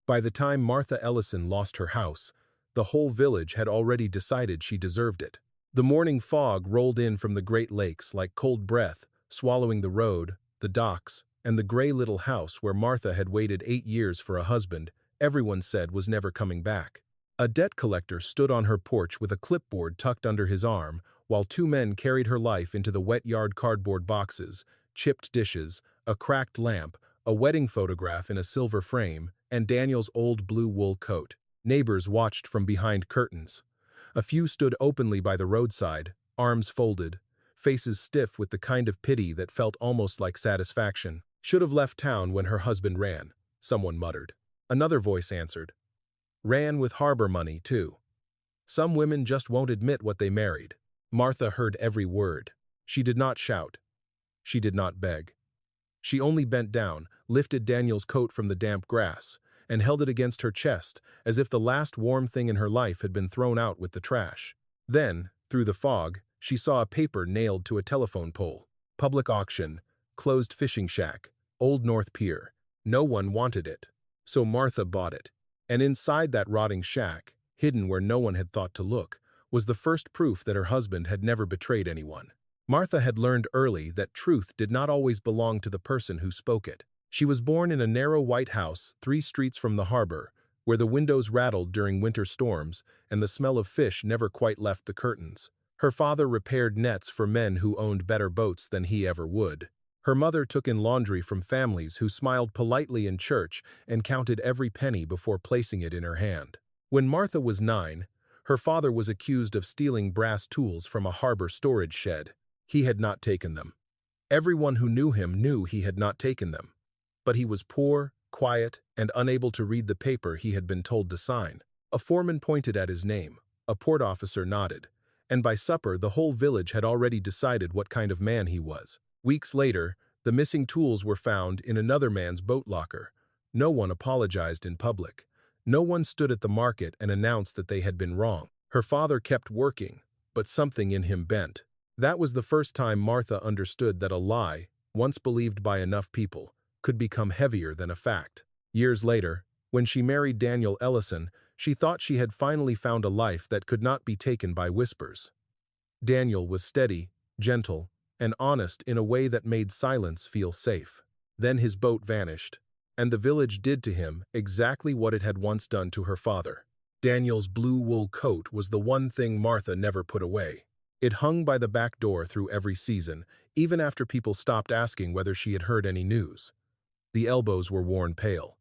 By the time Martha Ellison lost her house, the whole village had already decided she deserved it. The morning fog rolled in from the Great Lakes like cold breath, swallowing the road, the docks, and the gray little house where Martha had waited 8 years for a husband everyone said was never coming back. A debt collector stood on her porch with a clipboard tucked under his arm, while 2 men carried her life into the wet yard cardboard boxes, chipped dishes, a cracked lamp, a wedding photograph in a silver frame, and Daniel's old blue wool coat. Neighbors watched from behind curtains. A few stood openly by the roadside, arms folded, faces stiff with the kind of pity that felt almost like satisfaction. "Should have left town when her husband ran," someone muttered. Another voice answered. "Ran with harbor money, too. Some women just won't admit what they married." Martha heard every word. She did not shout. She did not beg. She only bent down, lifted Daniel's coat from the damp grass, and held it against her chest as if the last warm thing in her life had been thrown out with the trash. Then, through the fog, she saw a paper nailed to a telephone pole. "Public auction, closed fishing shack, Old North Pier." No one wanted it. So Martha bought it. And inside that rotting shack, hidden where no one had thought to look, was the first proof that her husband had never betrayed anyone. Martha had learned early that truth did not always belong to the person who spoke it. She was born in a narrow white house 3 streets from the harbor, where the windows rattled during winter storms and the smell of fish never quite left the curtains. Her father repaired nets for men who owned better boats than he ever would. Her mother took in laundry from families who smiled politely in church and counted every penny before placing it in her hand. When Martha was 9, her father was accused of stealing brass tools from a harbor storage shed. He had not taken them. Everyone who knew him knew he had not taken them. But he was poor, quiet, and unable to read the paper he had been told to sign. A foreman pointed at his name. A port officer nodded. And by supper, the whole village had already decided what kind of man he was. Weeks later, the missing tools were found in another man's boat locker. No one apologized in public. No one stood at the market and announced that they had been wrong. Her father kept working, but something in him bent. That was the first time Martha understood that a lie, once believed by enough people, could become heavier than a fact. Years later, when she married Daniel Ellison, she thought she had finally found a life that could not be taken by whispers. Daniel was steady, gentle, and honest in a way that made silence feel safe. Then his boat vanished, and the village did to him exactly what it had once done to her father. Daniel's blue wool coat was the one thing Martha never put away. It hung by the back door through every season, even after people stopped asking whether she had heard any news. The elbows were worn pale.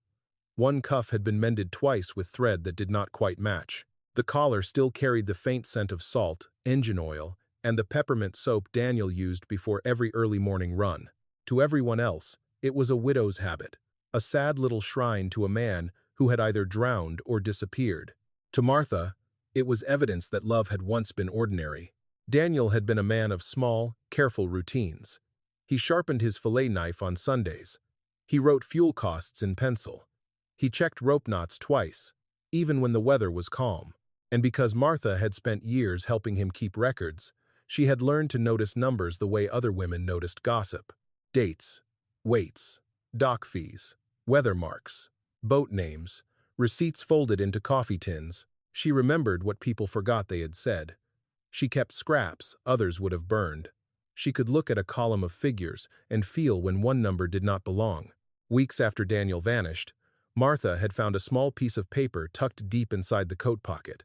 One cuff had been mended twice with thread that did not quite match. The collar still carried the faint scent of salt, engine oil, and the peppermint soap Daniel used before every early morning run. To everyone else, it was a widow's habit, a sad little shrine to a man who had either drowned or disappeared. To Martha, it was evidence that love had once been ordinary. Daniel had been a man of small, careful routines. He sharpened his fillet knife on Sundays. He wrote fuel costs in pencil. He checked rope knots twice, even when the weather was calm. And because Martha had spent years helping him keep records, she had learned to notice numbers the way other women noticed gossip. Dates, weights, dock fees, weather marks, boat names, receipts folded into coffee tins. She remembered what people forgot they had said. She kept scraps others would have burned. She could look at a column of figures and feel when one number did not belong. Weeks after Daniel vanished, Martha had found a small piece of paper tucked deep inside the coat pocket.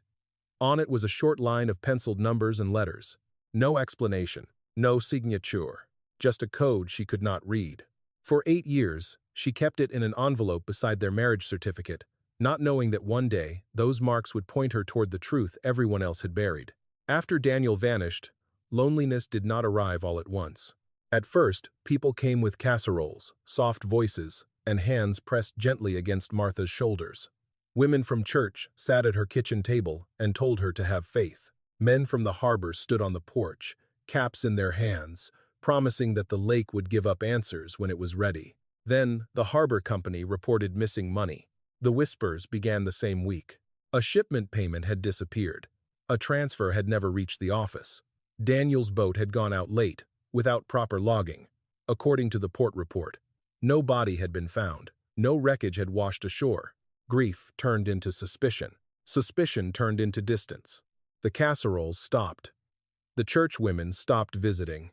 On it was a short line of penciled numbers and letters. No explanation, no signature, just a code she could not read. For 8 years, she kept it in an envelope beside their marriage certificate, not knowing that one day those marks would point her toward the truth everyone else had buried. After Daniel vanished, loneliness did not arrive all at once. At first, people came with casseroles, soft voices, and hands pressed gently against Martha's shoulders. Women from church sat at her kitchen table and told her to have faith. Men from the harbor stood on the porch, caps in their hands, promising that the lake would give up answers when it was ready. Then, the harbor company reported missing money. The whispers began the same week. A shipment payment had disappeared. A transfer had never reached the office. Daniel's boat had gone out late, without proper logging. According to the port report, no body had been found. No wreckage had washed ashore. Grief turned into suspicion. Suspicion turned into distance. The casseroles stopped. The churchwomen stopped visiting.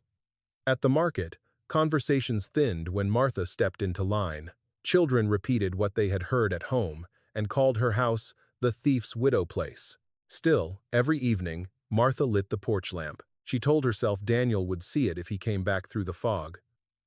At the market, conversations thinned when Martha stepped into line. Children repeated what they had heard at home and called her house the thief's widow place. Still, every evening, Martha lit the porch lamp. She told herself Daniel would see it if he came back through the fog.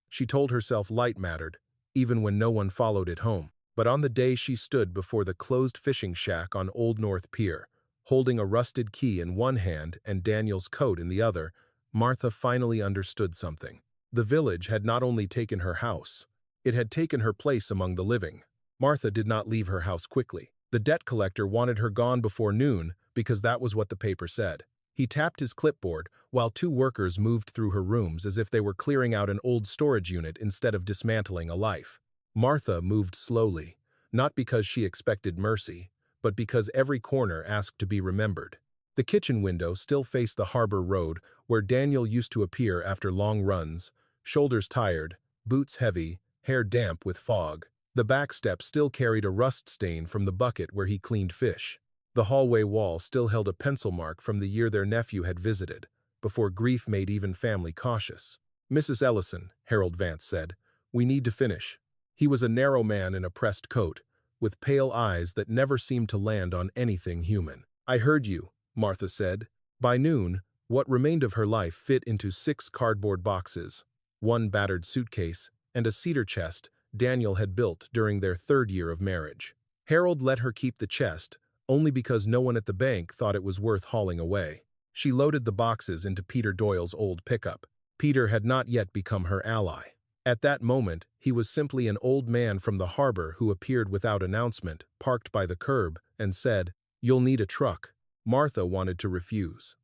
She told herself light mattered, even when no one followed it home. But on the day she stood before the closed fishing shack on Old North Pier, holding a rusted key in one hand and Daniel's coat in the other, Martha finally understood something. The village had not only taken her house, it had taken her place among the living. Martha did not leave her house quickly. The debt collector wanted her gone before noon because that was what the paper said. He tapped his clipboard while two workers moved through her rooms as if they were clearing out an old storage unit instead of dismantling a life. Martha moved slowly, not because she expected mercy, but because every corner asked to be remembered. The kitchen window still faced the harbor road where Daniel used to appear after long runs, shoulders tired, boots heavy, hair damp with fog. The back step still carried a rust stain from the bucket where he cleaned fish. The hallway wall still held a pencil mark from the year their nephew had visited, before grief made even family cautious. "Mrs. Ellison," Harold Vance said, "we need to finish." He was a narrow man in a pressed coat, with pale eyes that never seemed to land on anything human. "I heard you," Martha said. By noon, what remained of her life fit into 6 cardboard boxes, 1 battered suitcase, and a cedar chest Daniel had built during their 3rd year of marriage. Harold let her keep the chest, only because no one at the bank thought it was worth hauling away. She loaded the boxes into Peter Doyle's old pickup. Peter had not yet become her ally. At that moment, he was simply an old man from the harbor who appeared without announcement, parked by the curb, and said, "You'll need a truck." Martha wanted to refuse.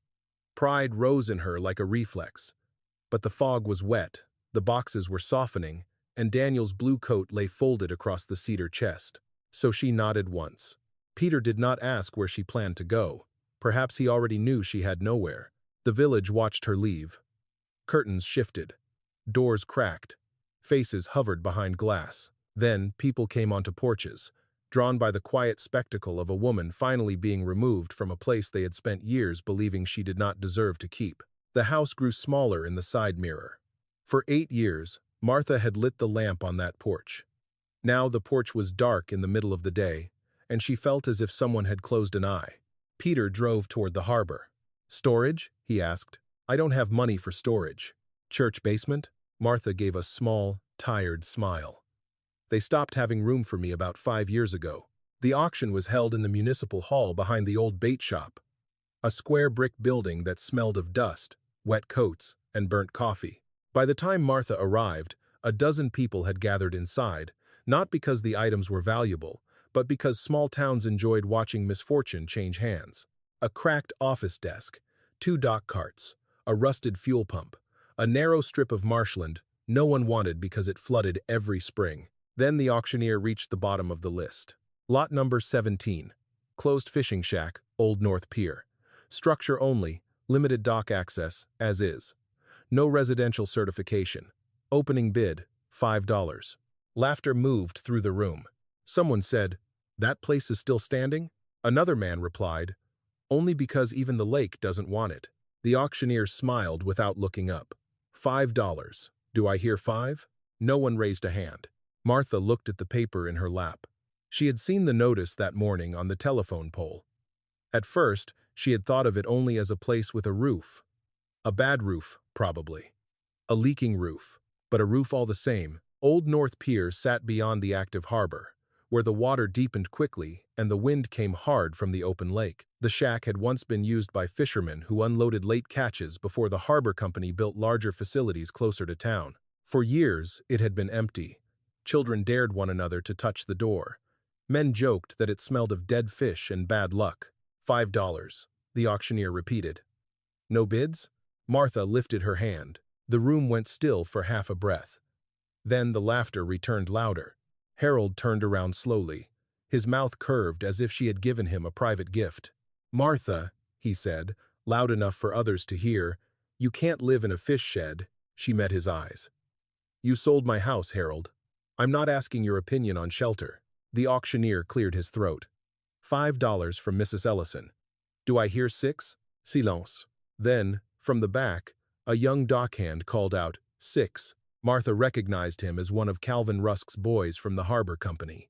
Pride rose in her like a reflex. But the fog was wet, the boxes were softening, and Daniel's blue coat lay folded across the cedar chest. So she nodded once. Peter did not ask where she planned to go. Perhaps he already knew she had nowhere. The village watched her leave. Curtains shifted. Doors cracked. Faces hovered behind glass. Then people came onto porches, drawn by the quiet spectacle of a woman finally being removed from a place they had spent years believing she did not deserve to keep. The house grew smaller in the side mirror. For 8 years, Martha had lit the lamp on that porch. Now the porch was dark in the middle of the day, and she felt as if someone had closed an eye. Peter drove toward the harbor. "Storage?" he asked. "I don't have money for storage." "Church basement?" Martha gave a small, tired smile. "They stopped having room for me about 5 years ago." The auction was held in the municipal hall behind the old bait shop, a square brick building that smelled of dust, wet coats, and burnt coffee. By the time Martha arrived, a dozen people had gathered inside, not because the items were valuable, but because small towns enjoyed watching misfortune change hands. A cracked office desk, 2 dock carts, a rusted fuel pump, a narrow strip of marshland no one wanted because it flooded every spring. Then the auctioneer reached the bottom of the list. Lot number 17. Closed fishing shack, Old North Pier. Structure only, limited dock access, as is. No residential certification. Opening bid, $5. Laughter moved through the room. Someone said, "That place is still standing?" Another man replied, "Only because even the lake doesn't want it." The auctioneer smiled without looking up. $5. Do I hear 5? No one raised a hand. Martha looked at the paper in her lap. She had seen the notice that morning on the telephone pole. At first, she had thought of it only as a place with a roof. A bad roof, probably. A leaking roof, but a roof all the same. Old North Pier sat beyond the active harbor, where the water deepened quickly and the wind came hard from the open lake. The shack had once been used by fishermen who unloaded late catches before the harbor company built larger facilities closer to town. For years, it had been empty. Children dared one another to touch the door. Men joked that it smelled of dead fish and bad luck. $5, the auctioneer repeated. No bids? Martha lifted her hand. The room went still for half a breath. Then the laughter returned louder. Harold turned around slowly. His mouth curved as if she had given him a private gift. "Martha," he said, loud enough for others to hear, "you can't live in a fish shed." She met his eyes. "You sold my house, Harold. I'm not asking your opinion on shelter. The auctioneer cleared his throat. $5 from Mrs. Ellison. Do I hear 6? Silence. Then, from the back, a young dockhand called out, 6. Martha recognized him as one of Calvin Rusk's boys from the Harbor Company.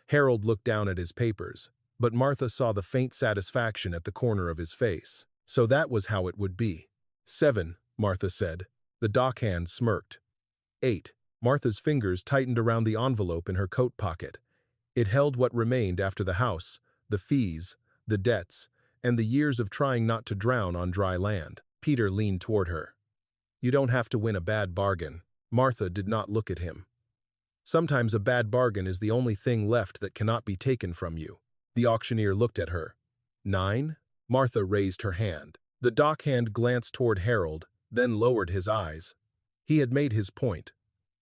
Harold looked down at his papers, but Martha saw the faint satisfaction at the corner of his face. So that was how it would be. 7, Martha said. The dockhand smirked. 8. Martha's fingers tightened around the envelope in her coat pocket. It held what remained after the house, the fees, the debts, and the years of trying not to drown on dry land. Peter leaned toward her. You don't have to win a bad bargain. Martha did not look at him. Sometimes a bad bargain is the only thing left that cannot be taken from you. The auctioneer looked at her. 9? Martha raised her hand. The dockhand glanced toward Harold, then lowered his eyes. He had made his point.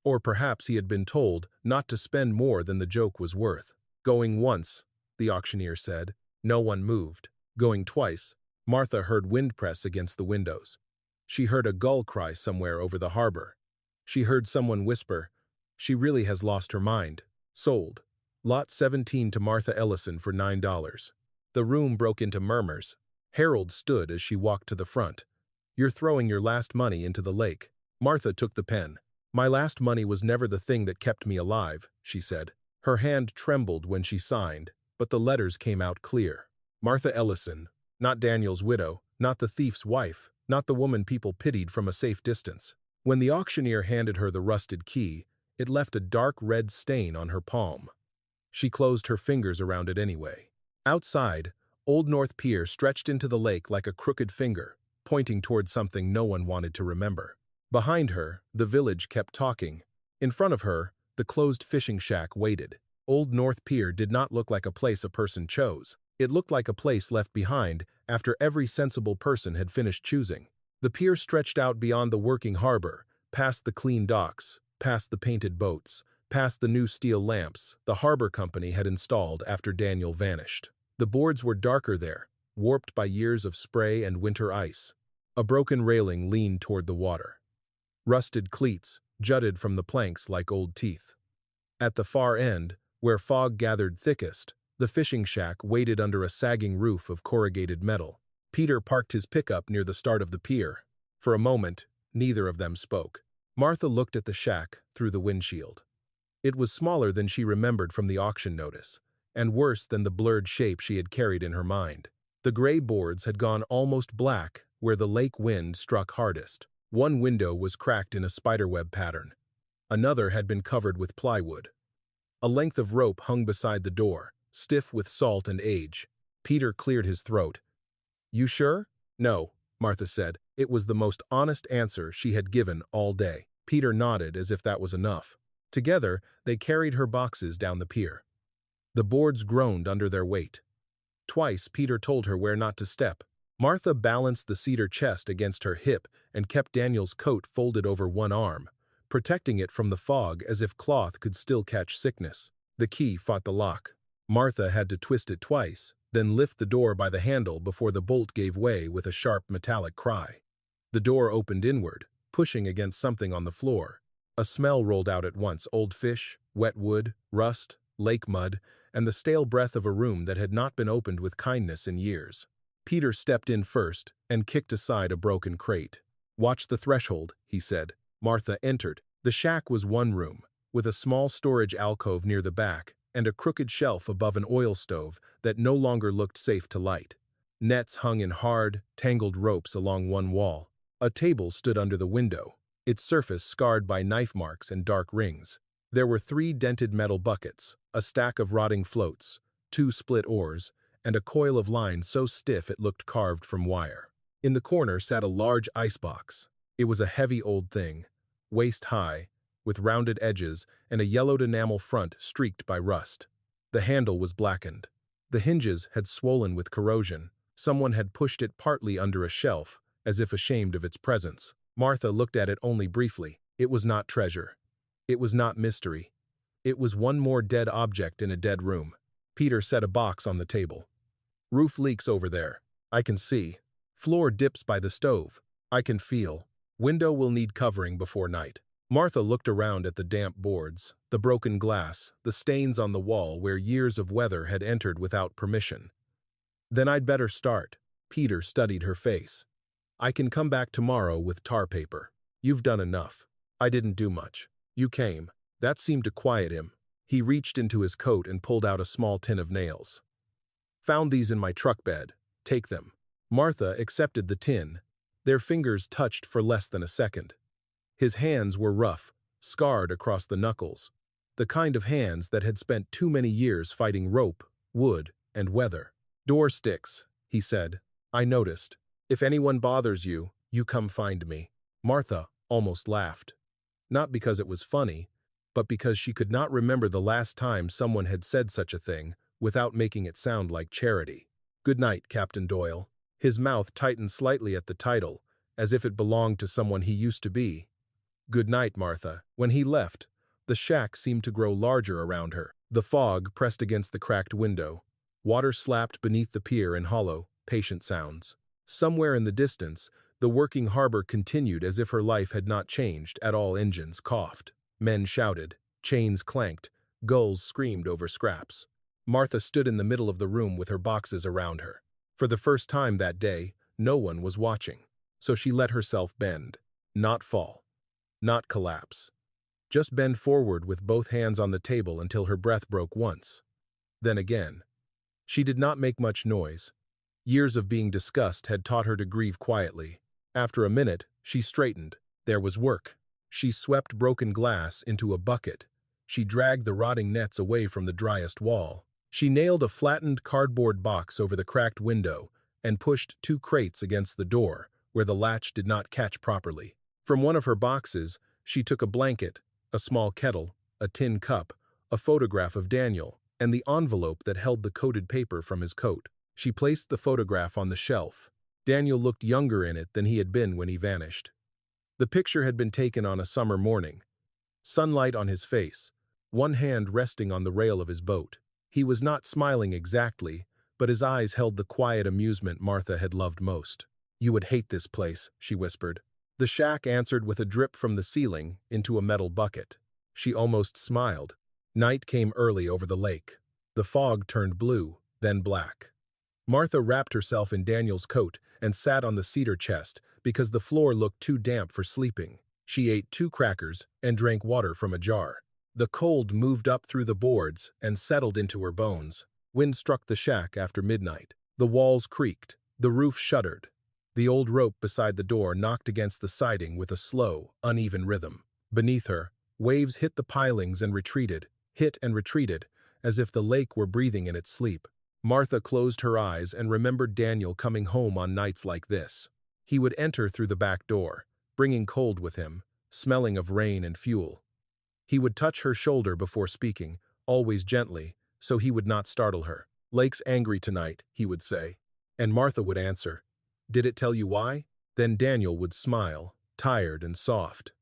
Or perhaps he had been told not to spend more than the joke was worth. Going once, the auctioneer said. No one moved. Going twice, Martha heard wind press against the windows. She heard a gull cry somewhere over the harbor. She heard someone whisper, "She really has lost her mind." Sold. Lot 17 to Martha Ellison for $9. The room broke into murmurs. Harold stood as she walked to the front. You're throwing your last money into the lake. Martha took the pen. My last money was never the thing that kept me alive, she said. Her hand trembled when she signed, but the letters came out clear. Martha Ellison, not Daniel's widow, not the thief's wife, not the woman people pitied from a safe distance. When the auctioneer handed her the rusted key, it left a dark red stain on her palm. She closed her fingers around it anyway. Outside, Old North Pier stretched into the lake like a crooked finger, pointing toward something no one wanted to remember. Behind her, the village kept talking. In front of her, the closed fishing shack waited. Old North Pier did not look like a place a person chose. It looked like a place left behind after every sensible person had finished choosing. The pier stretched out beyond the working harbor, past the clean docks, past the painted boats, past the new steel lamps the Harbor Company had installed after Daniel vanished. The boards were darker there, warped by years of spray and winter ice. A broken railing leaned toward the water. Rusted cleats jutted from the planks like old teeth. At the far end, where fog gathered thickest, the fishing shack waited under a sagging roof of corrugated metal. Peter parked his pickup near the start of the pier. For a moment, neither of them spoke. Martha looked at the shack through the windshield. It was smaller than she remembered from the auction notice, and worse than the blurred shape she had carried in her mind. The gray boards had gone almost black where the lake wind struck hardest. One window was cracked in a spiderweb pattern. Another had been covered with plywood. A length of rope hung beside the door, stiff with salt and age. Peter cleared his throat. You sure? No, Martha said. It was the most honest answer she had given all day. Peter nodded as if that was enough. Together, they carried her boxes down the pier. The boards groaned under their weight. Twice, Peter told her where not to step. Martha balanced the cedar chest against her hip and kept Daniel's coat folded over one arm, protecting it from the fog as if cloth could still catch sickness. The key fought the lock. Martha had to twist it twice, then lift the door by the handle before the bolt gave way with a sharp metallic cry. The door opened inward, pushing against something on the floor. A smell rolled out at once: old fish, wet wood, rust, lake mud, and the stale breath of a room that had not been opened with kindness in years. Peter stepped in first and kicked aside a broken crate. Watch the threshold, he said. Martha entered. The shack was one room, with a small storage alcove near the back and a crooked shelf above an oil stove that no longer looked safe to light. Nets hung in hard, tangled ropes along one wall. A table stood under the window, its surface scarred by knife marks and dark rings. There were 3 dented metal buckets, a stack of rotting floats, 2 split oars, and a coil of line so stiff it looked carved from wire. In the corner sat a large icebox. It was a heavy old thing, waist-high, with rounded edges and a yellowed enamel front streaked by rust. The handle was blackened. The hinges had swollen with corrosion. Someone had pushed it partly under a shelf, as if ashamed of its presence. Martha looked at it only briefly. It was not treasure. It was not mystery. It was one more dead object in a dead room. Peter set a box on the table. Roof leaks over there. I can see. Floor dips by the stove. I can feel. Window will need covering before night. Martha looked around at the damp boards, the broken glass, the stains on the wall where years of weather had entered without permission. Then I'd better start. Peter studied her face. I can come back tomorrow with tar paper. You've done enough. I didn't do much. You came. That seemed to quiet him. He reached into his coat and pulled out a small tin of nails. Found these in my truck bed. Take them. Martha accepted the tin. Their fingers touched for less than a second. His hands were rough, scarred across the knuckles. The kind of hands that had spent too many years fighting rope, wood, and weather. Door sticks, he said. I noticed. If anyone bothers you, you come find me. Martha almost laughed. Not because it was funny, but because she could not remember the last time someone had said such a thing without making it sound like charity. Good night, Captain Doyle. His mouth tightened slightly at the title, as if it belonged to someone he used to be. Good night, Martha. When he left, the shack seemed to grow larger around her. The fog pressed against the cracked window. Water slapped beneath the pier in hollow, patient sounds. Somewhere in the distance, the working harbor continued as if her life had not changed at all. Engines coughed. Men shouted. Chains clanked. Gulls screamed over scraps. Martha stood in the middle of the room with her boxes around her. For the first time that day, no one was watching. So she let herself bend. Not fall. Not collapse. Just bend forward with both hands on the table until her breath broke once. Then again. She did not make much noise. Years of being discussed had taught her to grieve quietly. After a minute, she straightened. There was work. She swept broken glass into a bucket. She dragged the rotting nets away from the driest wall. She nailed a flattened cardboard box over the cracked window and pushed 2 crates against the door, where the latch did not catch properly. From one of her boxes, she took a blanket, a small kettle, a tin cup, a photograph of Daniel, and the envelope that held the coated paper from his coat. She placed the photograph on the shelf. Daniel looked younger in it than he had been when he vanished. The picture had been taken on a summer morning. Sunlight on his face, one hand resting on the rail of his boat. He was not smiling exactly, but his eyes held the quiet amusement Martha had loved most. You would hate this place, she whispered. The shack answered with a drip from the ceiling into a metal bucket. She almost smiled. Night came early over the lake. The fog turned blue, then black. Martha wrapped herself in Daniel's coat and sat on the cedar chest because the floor looked too damp for sleeping. She ate 2 crackers and drank water from a jar. The cold moved up through the boards and settled into her bones. Wind struck the shack after midnight. The walls creaked. The roof shuddered. The old rope beside the door knocked against the siding with a slow, uneven rhythm. Beneath her, waves hit the pilings and retreated, hit and retreated, as if the lake were breathing in its sleep. Martha closed her eyes and remembered Daniel coming home on nights like this. He would enter through the back door, bringing cold with him, smelling of rain and fuel. He would touch her shoulder before speaking, always gently, so he would not startle her. Lake's angry tonight, he would say. And Martha would answer, Did it tell you why? Then Daniel would smile, tired and soft.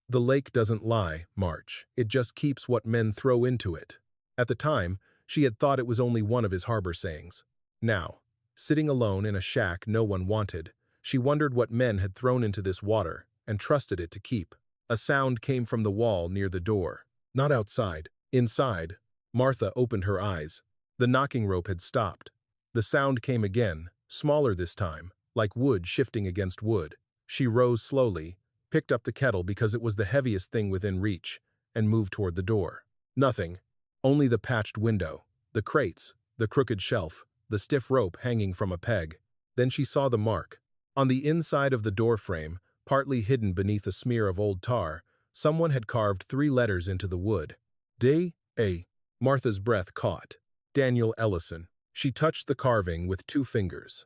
The lake doesn't lie, March. It just keeps what men throw into it. At the time, she had thought it was only one of his harbor sayings. Now, sitting alone in a shack no one wanted, she wondered what men had thrown into this water and trusted it to keep. A sound came from the wall near the door. Not outside. Inside. Martha opened her eyes. The knocking rope had stopped. The sound came again, smaller this time, like wood shifting against wood. She rose slowly, picked up the kettle because it was the heaviest thing within reach, and moved toward the door. Nothing. Only the patched window, the crates, the crooked shelf, the stiff rope hanging from a peg. Then she saw the mark. On the inside of the door frame, partly hidden beneath a smear of old tar, someone had carved 3 letters into the wood. D.A. Martha's breath caught. Daniel Ellison. She touched the carving with 2 fingers.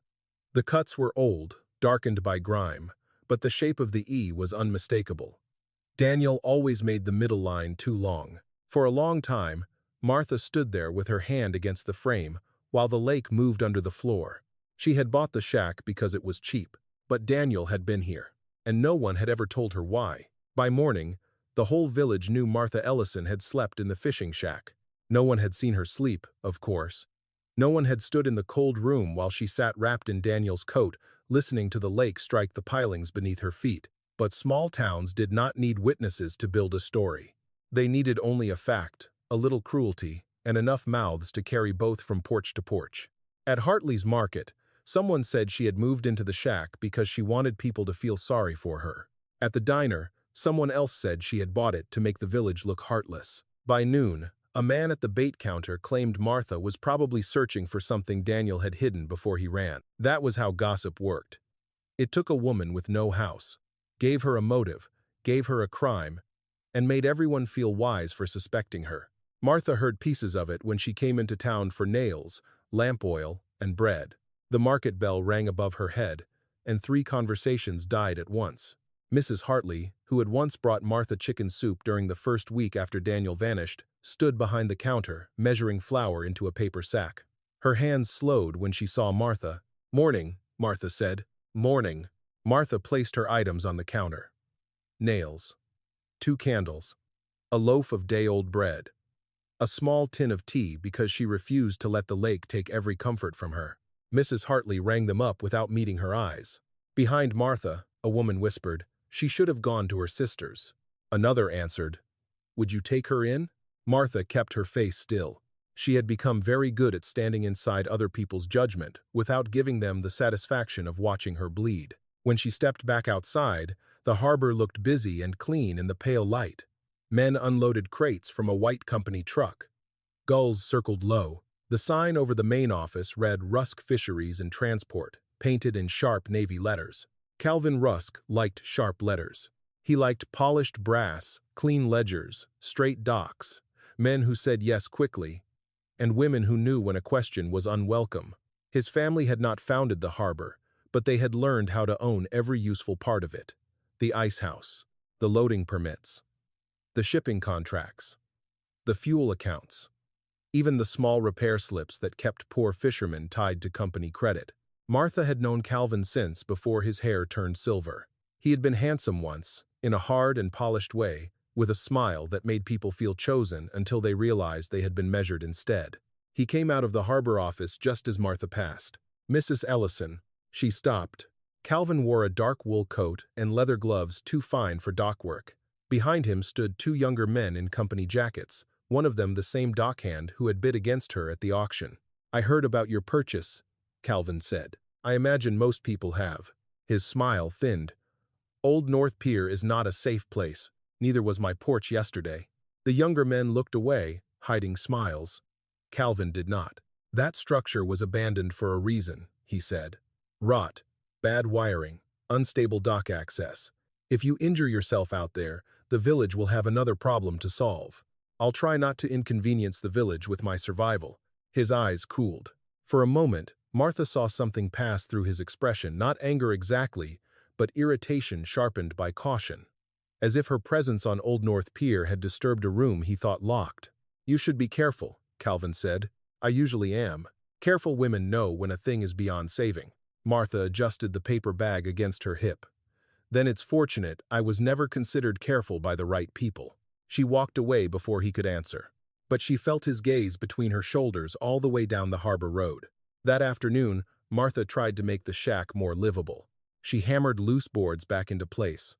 The cuts were old, darkened by grime, but the shape of the E was unmistakable. Daniel always made the middle line too long. For a long time, Martha stood there with her hand against the frame while the lake moved under the floor. She had bought the shack because it was cheap, but Daniel had been here, and no one had ever told her why. By morning, the whole village knew Martha Ellison had slept in the fishing shack. No one had seen her sleep, of course. No one had stood in the cold room while she sat wrapped in Daniel's coat, listening to the lake strike the pilings beneath her feet. But small towns did not need witnesses to build a story. They needed only a fact, a little cruelty, and enough mouths to carry both from porch to porch. At Hartley's market, someone said she had moved into the shack because she wanted people to feel sorry for her. At the diner, someone else said she had bought it to make the village look heartless. By noon, a man at the bait counter claimed Martha was probably searching for something Daniel had hidden before he ran. That was how gossip worked. It took a woman with no house, gave her a motive, gave her a crime, and made everyone feel wise for suspecting her. Martha heard pieces of it when she came into town for nails, lamp oil, and bread. The market bell rang above her head, and 3 conversations died at once. Mrs. Hartley, who had once brought Martha chicken soup during the first week after Daniel vanished, stood behind the counter, measuring flour into a paper sack. Her hands slowed when she saw Martha. "Morning," Martha said. "Morning." Martha placed her items on the counter. Nails, 2 candles, a loaf of day-old bread, a small tin of tea because she refused to let the lake take every comfort from her. Mrs. Hartley rang them up without meeting her eyes. Behind Martha, a woman whispered, "She should have gone to her sister's." Another answered, "Would you take her in?" Martha kept her face still. She had become very good at standing inside other people's judgment without giving them the satisfaction of watching her bleed. When she stepped back outside, the harbor looked busy and clean in the pale light. Men unloaded crates from a white company truck. Gulls circled low. The sign over the main office read Rusk Fisheries and Transport, painted in sharp navy letters. Calvin Rusk liked sharp letters. He liked polished brass, clean ledgers, straight docks, men who said yes quickly, and women who knew when a question was unwelcome. His family had not founded the harbor, but they had learned how to own every useful part of it. The ice house, the loading permits, the shipping contracts, the fuel accounts, even the small repair slips that kept poor fishermen tied to company credit. Martha had known Calvin since before his hair turned silver. He had been handsome once, in a hard and polished way, with a smile that made people feel chosen until they realized they had been measured instead. He came out of the harbor office just as Martha passed. "Mrs. Ellison." She stopped. Calvin wore a dark wool coat and leather gloves too fine for dock work. Behind him stood 2 younger men in company jackets, one of them the same dockhand who had bid against her at the auction. "I heard about your purchase," Calvin said. "I imagine most people have." His smile thinned. "Old North Pier is not a safe place. Neither was my porch yesterday." The younger men looked away, hiding smiles. Calvin did not. "That structure was abandoned for a reason," he said. "Rot, bad wiring, unstable dock access. If you injure yourself out there, the village will have another problem to solve. I'll try not to inconvenience the village with my survival." His eyes cooled. For a moment, Martha saw something pass through his expression, not anger exactly, but irritation sharpened by caution. As if her presence on Old North Pier had disturbed a room he thought locked. "You should be careful," Calvin said. "I usually am. Careful women know when a thing is beyond saving." Martha adjusted the paper bag against her hip. "Then it's fortunate I was never considered careful by the right people." She walked away before he could answer. But she felt his gaze between her shoulders all the way down the harbor road. That afternoon, Martha tried to make the shack more livable. She hammered loose boards back into place.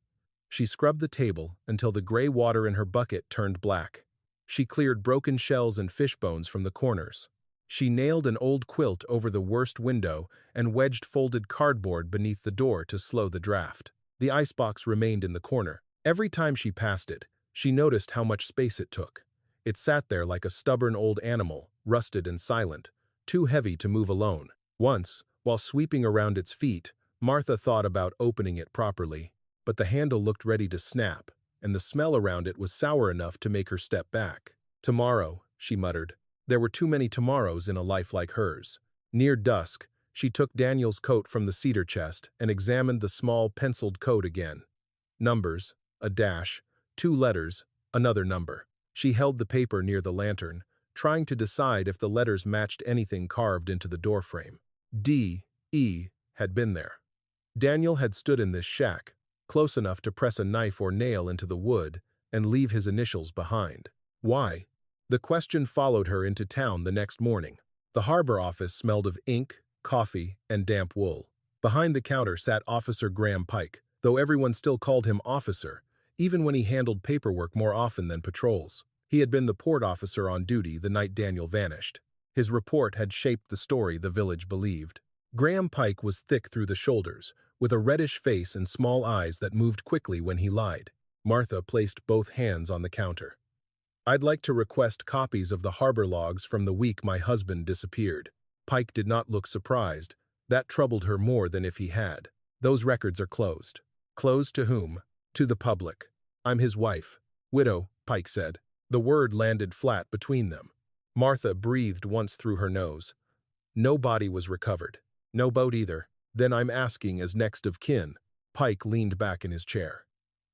She scrubbed the table until the gray water in her bucket turned black. She cleared broken shells and fish bones from the corners. She nailed an old quilt over the worst window and wedged folded cardboard beneath the door to slow the draft. The icebox remained in the corner. Every time she passed it, she noticed how much space it took. It sat there like a stubborn old animal, rusted and silent, too heavy to move alone. Once, while sweeping around its feet, Martha thought about opening it properly, but the handle looked ready to snap, and the smell around it was sour enough to make her step back. "Tomorrow," she muttered. There were too many tomorrows in a life like hers. Near dusk, she took Daniel's coat from the cedar chest and examined the small penciled code again. Numbers, a dash, 2 letters, another number. She held the paper near the lantern, trying to decide if the letters matched anything carved into the doorframe. D, E, had been there. Daniel had stood in this shack, close enough to press a knife or nail into the wood and leave his initials behind. Why? The question followed her into town the next morning. The harbor office smelled of ink, coffee, and damp wool. Behind the counter sat Officer Graham Pike, though everyone still called him officer, even when he handled paperwork more often than patrols. He had been the port officer on duty the night Daniel vanished. His report had shaped the story the village believed. Graham Pike was thick through the shoulders, with a reddish face and small eyes that moved quickly when he lied. Martha placed both hands on the counter. "I'd like to request copies of the harbor logs from the week my husband disappeared." Pike did not look surprised. That troubled her more than if he had. "Those records are closed." "Closed to whom?" "To the public." "I'm his wife." "Widow," Pike said. The word landed flat between them. Martha breathed once through her nose. "No body was recovered. No boat either." "Then I'm asking as next of kin." Pike leaned back in his chair.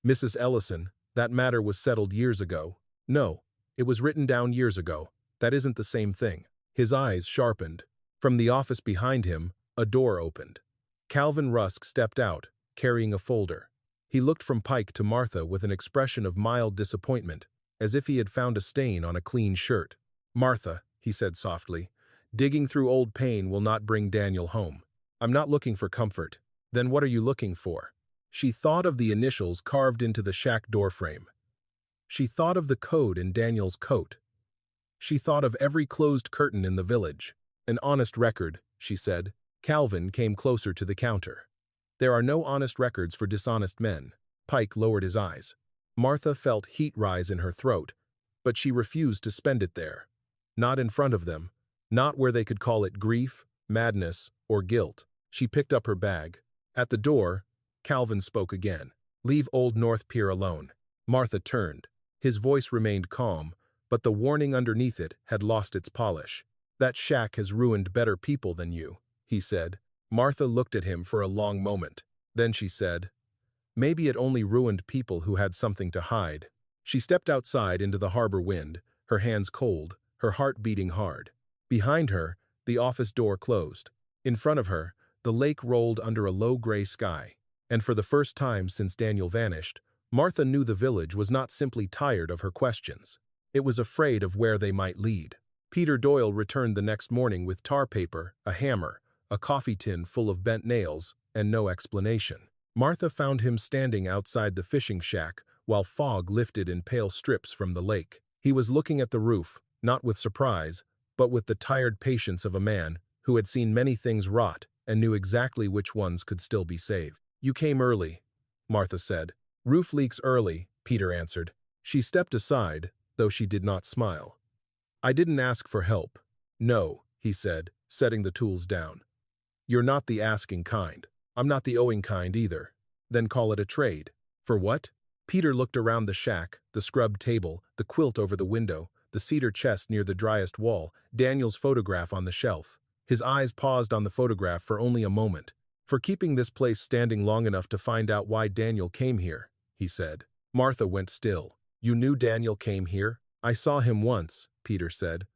"Mrs. Ellison, that matter was settled years ago." "No, it was written down years ago. That isn't the same thing." His eyes sharpened. From the office behind him, a door opened. Calvin Rusk stepped out, carrying a folder. He looked from Pike to Martha with an expression of mild disappointment, as if he had found a stain on a clean shirt. "Martha," he said softly, "digging through old pain will not bring Daniel home. I'm not looking for comfort." "Then what are you looking for?" She thought of the initials carved into the shack doorframe. She thought of the code in Daniel's coat. She thought of every closed curtain in the village. "An honest record," she said. Calvin came closer to the counter. "There are no honest records for dishonest men." Pike lowered his eyes. Martha felt heat rise in her throat, but she refused to spend it there. Not in front of them. Not where they could call it grief, madness, or guilt. She picked up her bag. At the door, Calvin spoke again. "Leave Old North Pier alone." Martha turned. His voice remained calm, but the warning underneath it had lost its polish. "That shack has ruined better people than you," he said. Martha looked at him for a long moment. Then she said, "Maybe it only ruined people who had something to hide." She stepped outside into the harbor wind, her hands cold, her heart beating hard. Behind her, the office door closed. In front of her, the lake rolled under a low gray sky. And for the first time since Daniel vanished, Martha knew the village was not simply tired of her questions. It was afraid of where they might lead. Peter Doyle returned the next morning with tar paper, a hammer, a coffee tin full of bent nails, and no explanation. Martha found him standing outside the fishing shack while fog lifted in pale strips from the lake. He was looking at the roof, not with surprise, but with the tired patience of a man who had seen many things rot and knew exactly which ones could still be saved. "You came early," Martha said. "Roof leaks early," Peter answered. She stepped aside, though she did not smile. "I didn't ask for help." "No," he said, setting the tools down. "You're not the asking kind. I'm not the owing kind either." "Then call it a trade." "For what?" Peter looked around the shack, the scrubbed table, the quilt over the window, the cedar chest near the driest wall, Daniel's photograph on the shelf. His eyes paused on the photograph for only a moment. "For keeping this place standing long enough to find out why Daniel came here," he said. Martha went still. "You knew Daniel came here?" "I saw him once," Peter said.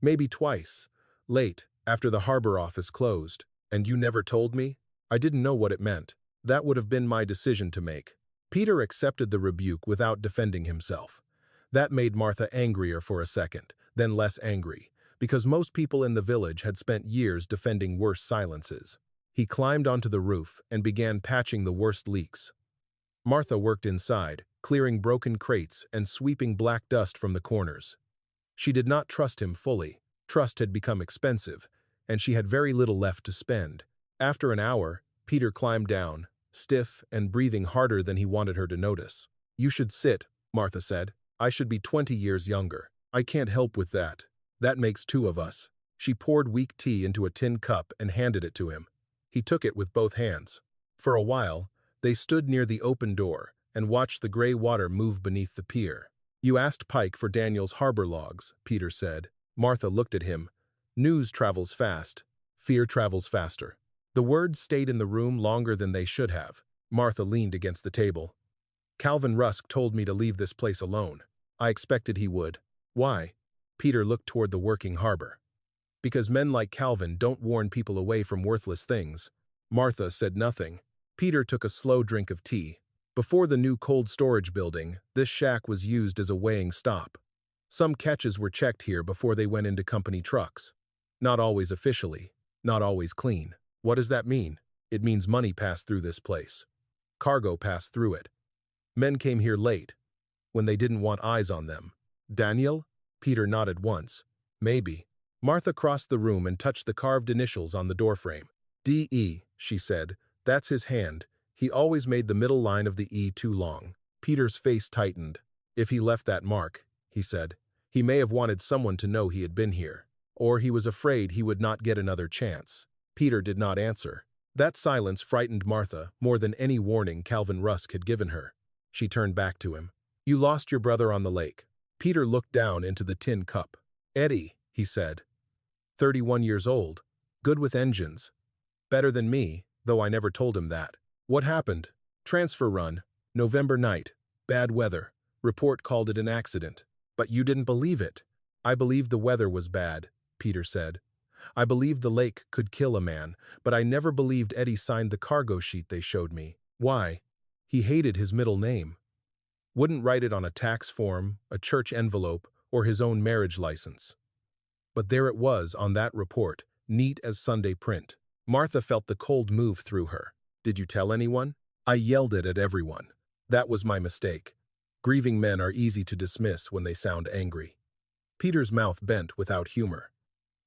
"Maybe twice. Late, after the harbor office closed. And you never told me?" "I didn't know what it meant. That would have been my decision to make." Peter accepted the rebuke without defending himself. That made Martha angrier for a second, then less angry, because most people in the village had spent years defending worse silences. He climbed onto the roof and began patching the worst leaks. Martha worked inside, clearing broken crates and sweeping black dust from the corners. She did not trust him fully. Trust had become expensive, and she had very little left to spend. After an hour, Peter climbed down, stiff and breathing harder than he wanted her to notice. "You should sit," Martha said. "I should be 20 years younger. I can't help with that. That makes two of us." She poured weak tea into a tin cup and handed it to him. He took it with both hands. For a while, they stood near the open door and watched the gray water move beneath the pier. "You asked Pike for Daniel's harbor logs," Peter said. Martha looked at him. "News travels fast. Fear travels faster." The words stayed in the room longer than they should have. Martha leaned against the table. "Calvin Rusk told me to leave this place alone. I expected he would." "Why?" Peter looked toward the working harbor. "Because men like Calvin don't warn people away from worthless things." Martha said nothing. Peter took a slow drink of tea. Before the new cold storage building, this shack was used as a weighing stop. Some catches were checked here before they went into company trucks. Not always officially, not always clean. "What does that mean?" "It means money passed through this place." Cargo passed through it. Men came here late, when they didn't want eyes on them. Daniel? Peter nodded once. Maybe. Martha crossed the room and touched the carved initials on the doorframe. D.E., she said. That's his hand. He always made the middle line of the E too long. Peter's face tightened. If he left that mark, he said, he may have wanted someone to know he had been here. Or he was afraid he would not get another chance. Peter did not answer. That silence frightened Martha more than any warning Calvin Rusk had given her. She turned back to him. You lost your brother on the lake. Peter looked down into the tin cup. Eddie, he said. 31 years old. Good with engines. Better than me, though I never told him that. What happened? Transfer run. November night. Bad weather. Report called it an accident. But you didn't believe it. I believed the weather was bad, Peter said. I believed the lake could kill a man, but I never believed Eddie signed the cargo sheet they showed me. Why? He hated his middle name. Wouldn't write it on a tax form, a church envelope, or his own marriage license. But there it was on that report, neat as Sunday print. Martha felt the cold move through her. Did you tell anyone? I yelled it at everyone. That was my mistake. Grieving men are easy to dismiss when they sound angry. Peter's mouth bent without humor.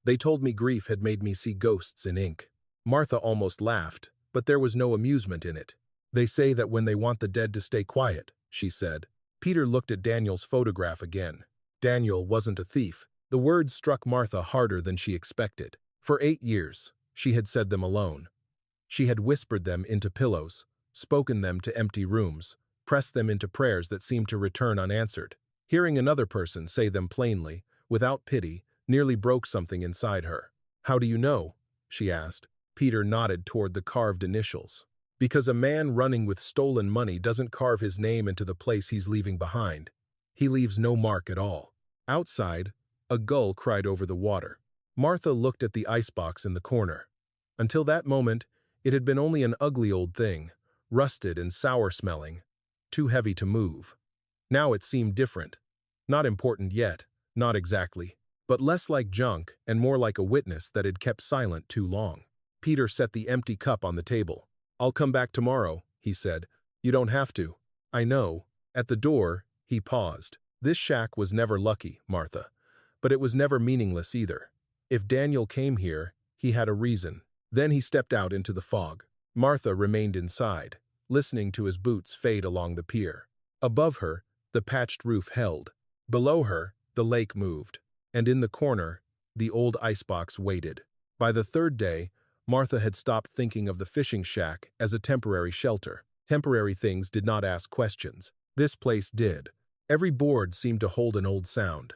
They told me grief had made me see ghosts in ink. Martha almost laughed, but there was no amusement in it. They say that when they want the dead to stay quiet, she said. Peter looked at Daniel's photograph again. Daniel wasn't a thief. The words struck Martha harder than she expected. For 8 years, she had said them alone. She had whispered them into pillows, spoken them to empty rooms, pressed them into prayers that seemed to return unanswered. Hearing another person say them plainly, without pity, nearly broke something inside her. How do you know? She asked. Peter nodded toward the carved initials. Because a man running with stolen money doesn't carve his name into the place he's leaving behind. He leaves no mark at all. Outside, a gull cried over the water. Martha looked at the icebox in the corner. Until that moment, it had been only an ugly old thing, rusted and sour-smelling, too heavy to move. Now it seemed different. Not important yet, not exactly, but less like junk and more like a witness that had kept silent too long. Peter set the empty cup on the table. I'll come back tomorrow, he said. You don't have to. I know. At the door, he paused. This shack was never lucky, Martha. But it was never meaningless either. If Daniel came here, he had a reason. Then he stepped out into the fog. Martha remained inside, listening to his boots fade along the pier. Above her, the patched roof held. Below her, the lake moved. And in the corner, the old icebox waited. By the third day, Martha had stopped thinking of the fishing shack as a temporary shelter. Temporary things did not ask questions. This place did. Every board seemed to hold an old sound.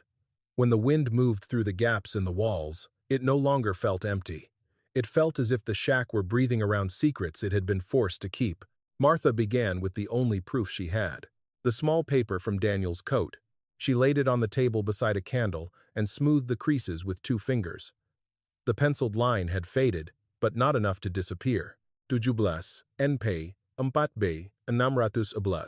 When the wind moved through the gaps in the walls, it no longer felt empty. It felt as if the shack were breathing around secrets it had been forced to keep. Martha began with the only proof she had. The small paper from Daniel's coat. She laid it on the table beside a candle and smoothed the creases with 2 fingers. The penciled line had faded, but not enough to disappear. 17, NP, 4B, 611.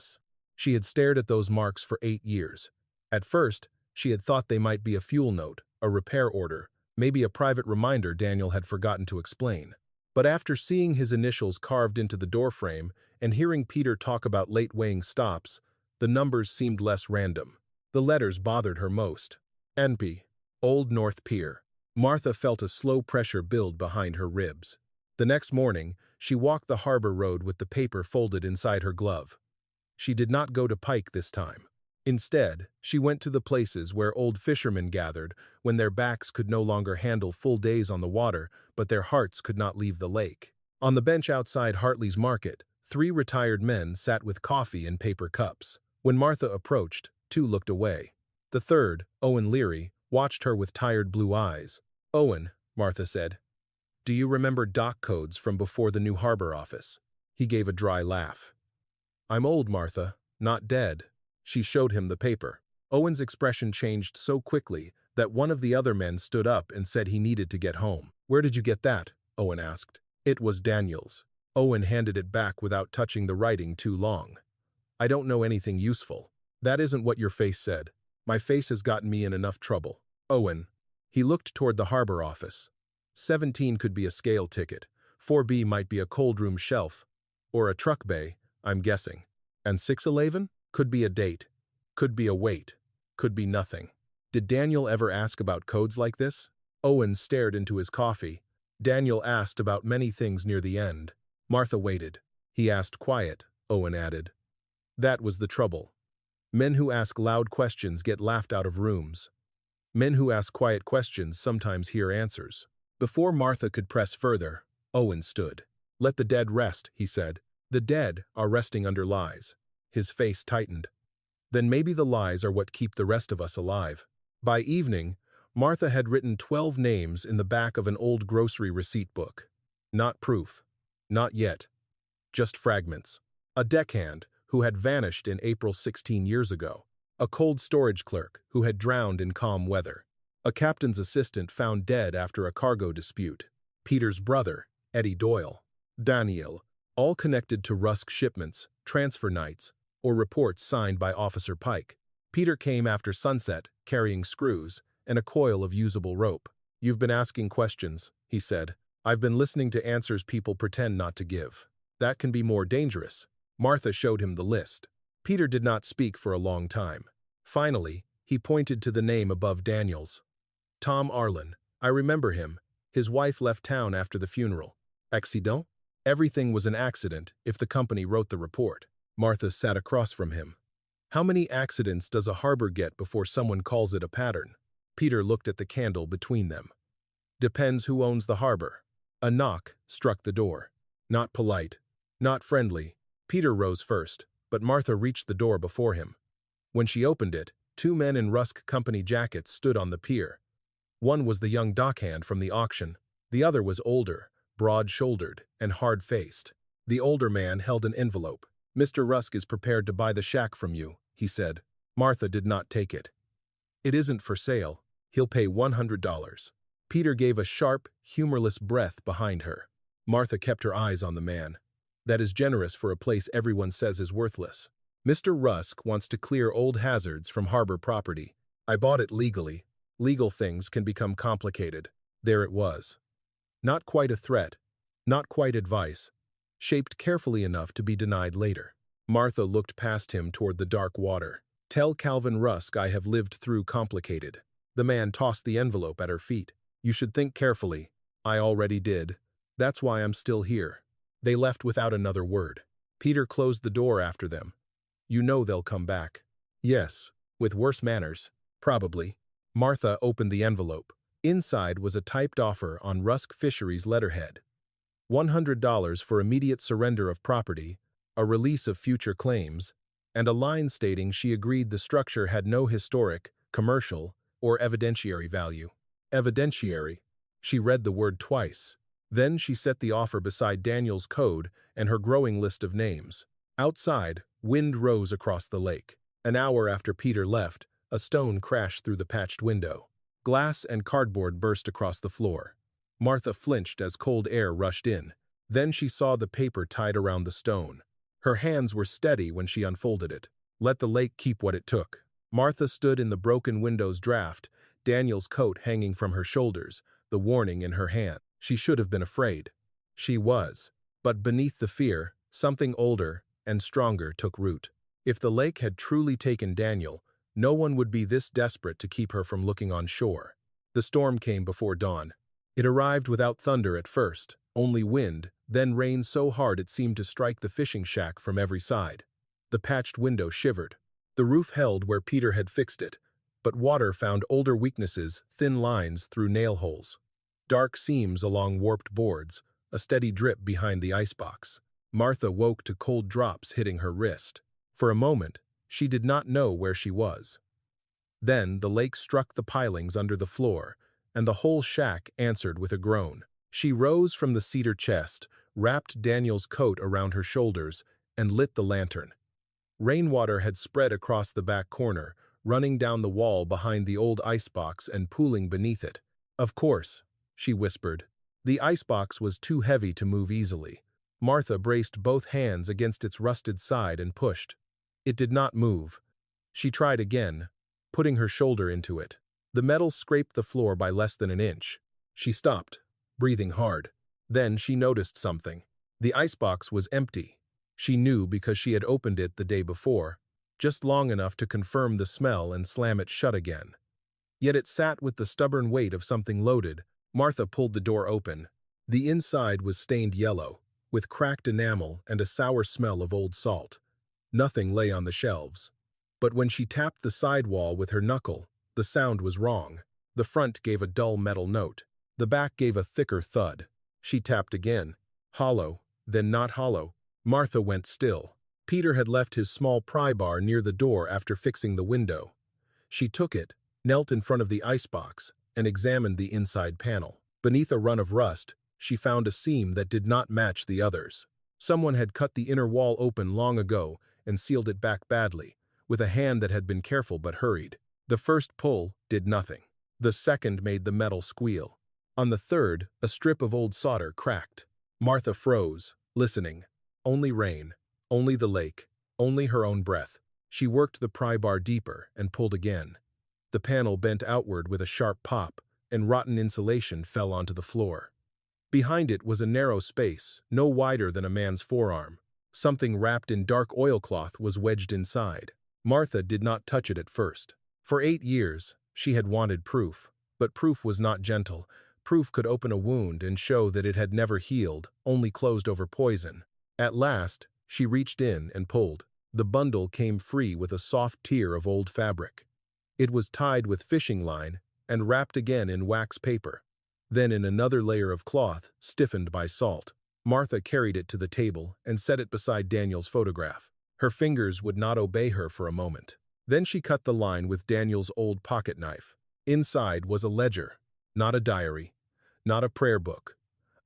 She had stared at those marks for 8 years. At first, she had thought they might be a fuel note, a repair order, maybe a private reminder Daniel had forgotten to explain. But after seeing his initials carved into the doorframe and hearing Peter talk about late weighing stops, the numbers seemed less random. The letters bothered her most. NP, Old North Pier. Martha felt a slow pressure build behind her ribs. The next morning, she walked the harbor road with the paper folded inside her glove. She did not go to Pike this time. Instead, she went to the places where old fishermen gathered when their backs could no longer handle full days on the water, but their hearts could not leave the lake. On the bench outside Hartley's Market, 3 retired men sat with coffee in paper cups. When Martha approached, 2 looked away. The third, Owen Leary, watched her with tired blue eyes. Owen, Martha said, do you remember dock codes from before the new harbor office? He gave a dry laugh. I'm old, Martha, not dead. She showed him the paper. Owen's expression changed so quickly that one of the other men stood up and said he needed to get home. Where did you get that? Owen asked. It was Daniel's. Owen handed it back without touching the writing too long. I don't know anything useful. That isn't what your face said. My face has gotten me in enough trouble. Owen. He looked toward the harbor office. 17 could be a scale ticket. 4B might be a cold room shelf. Or a truck bay, I'm guessing. And 611? Could be a date. Could be a weight. Could be nothing. Did Daniel ever ask about codes like this? Owen stared into his coffee. Daniel asked about many things near the end. Martha waited. He asked quiet, Owen added. That was the trouble. Men who ask loud questions get laughed out of rooms. Men who ask quiet questions sometimes hear answers. Before Martha could press further, Owen stood. Let the dead rest, he said. The dead are resting under lies. His face tightened. Then maybe the lies are what keep the rest of us alive. By evening, Martha had written 12 names in the back of an old grocery receipt book. Not proof. Not yet. Just fragments. A deckhand who had vanished in April 16 years ago. A cold storage clerk who had drowned in calm weather. A captain's assistant found dead after a cargo dispute. Peter's brother, Eddie Doyle. Daniel, all connected to Rusk shipments, transfer nights, or reports signed by Officer Pike. Peter came after sunset, carrying screws and a coil of usable rope. You've been asking questions, he said. I've been listening to answers people pretend not to give. That can be more dangerous. Martha showed him the list. Peter did not speak for a long time. Finally, he pointed to the name above Daniel's. Tom Arlen. I remember him. His wife left town after the funeral. Accident? Everything was an accident if the company wrote the report. Martha sat across from him. How many accidents does a harbor get before someone calls it a pattern? Peter looked at the candle between them. Depends who owns the harbor. A knock struck the door. Not polite. Not friendly. Peter rose first, but Martha reached the door before him. When she opened it, 2 men in Rusk Company jackets stood on the pier. One was the young dockhand from the auction. The other was older, broad-shouldered, and hard-faced. The older man held an envelope. Mr. Rusk is prepared to buy the shack from you, he said. Martha did not take it. It isn't for sale. He'll pay $100. Peter gave a sharp, humorless breath behind her. Martha kept her eyes on the man. That is generous for a place everyone says is worthless. Mr. Rusk wants to clear old hazards from harbor property. I bought it legally. Legal things can become complicated. There it was. Not quite a threat. Not quite advice. Shaped carefully enough to be denied later. Martha looked past him toward the dark water. Tell Calvin Rusk I have lived through complicated. The man tossed the envelope at her feet. You should think carefully. I already did. That's why I'm still here. They left without another word. Peter closed the door after them. You know they'll come back. Yes, with worse manners. Probably. Martha opened the envelope. Inside was a typed offer on Rusk Fisheries letterhead. $100 for immediate surrender of property, a release of future claims, and a line stating she agreed the structure had no historic, commercial, or evidentiary value. Evidentiary. She read the word twice. Then she set the offer beside Daniel's code and her growing list of names. Outside, wind rose across the lake. An hour after Peter left, a stone crashed through the patched window. Glass and cardboard burst across the floor. Martha flinched as cold air rushed in. Then she saw the paper tied around the stone. Her hands were steady when she unfolded it. Let the lake keep what it took. Martha stood in the broken window's draft, Daniel's coat hanging from her shoulders, the warning in her hand. She should have been afraid. She was. But beneath the fear, something older and stronger took root. If the lake had truly taken Daniel, no one would be this desperate to keep her from looking on shore. The storm came before dawn. It arrived without thunder at first, only wind, then rain so hard it seemed to strike the fishing shack from every side. The patched window shivered. The roof held where Peter had fixed it, but water found older weaknesses, thin lines through nail holes. Dark seams along warped boards, a steady drip behind the icebox. Martha woke to cold drops hitting her wrist. For a moment, she did not know where she was. Then the lake struck the pilings under the floor, and the whole shack answered with a groan. She rose from the cedar chest, wrapped Daniel's coat around her shoulders, and lit the lantern. Rainwater had spread across the back corner, running down the wall behind the old icebox and pooling beneath it. Of course, she whispered. The icebox was too heavy to move easily. Martha braced both hands against its rusted side and pushed. It did not move. She tried again, putting her shoulder into it. The metal scraped the floor by less than an inch. She stopped, breathing hard. Then she noticed something. The icebox was empty. She knew because she had opened it the day before, just long enough to confirm the smell and slam it shut again. Yet it sat with the stubborn weight of something loaded. Martha pulled the door open. The inside was stained yellow, with cracked enamel and a sour smell of old salt. Nothing lay on the shelves. But when she tapped the side wall with her knuckle, the sound was wrong. The front gave a dull metal note. The back gave a thicker thud. She tapped again. Hollow, then not hollow. Martha went still. Peter had left his small pry bar near the door after fixing the window. She took it, knelt in front of the icebox, and examined the inside panel. Beneath a run of rust, she found a seam that did not match the others. Someone had cut the inner wall open long ago and sealed it back badly, with a hand that had been careful but hurried. The first pull did nothing. The second made the metal squeal. On the third, a strip of old solder cracked. Martha froze, listening. Only rain, only the lake, only her own breath. She worked the pry bar deeper and pulled again. The panel bent outward with a sharp pop, and rotten insulation fell onto the floor. Behind it was a narrow space, no wider than a man's forearm. Something wrapped in dark oilcloth was wedged inside. Martha did not touch it at first. For 8 years, she had wanted proof, but proof was not gentle. Proof could open a wound and show that it had never healed, only closed over poison. At last, she reached in and pulled. The bundle came free with a soft tier of old fabric. It was tied with fishing line and wrapped again in wax paper, then in another layer of cloth stiffened by salt. Martha carried it to the table and set it beside Daniel's photograph. Her fingers would not obey her for a moment. Then she cut the line with Daniel's old pocket knife. Inside was a ledger, not a diary, not a prayer book.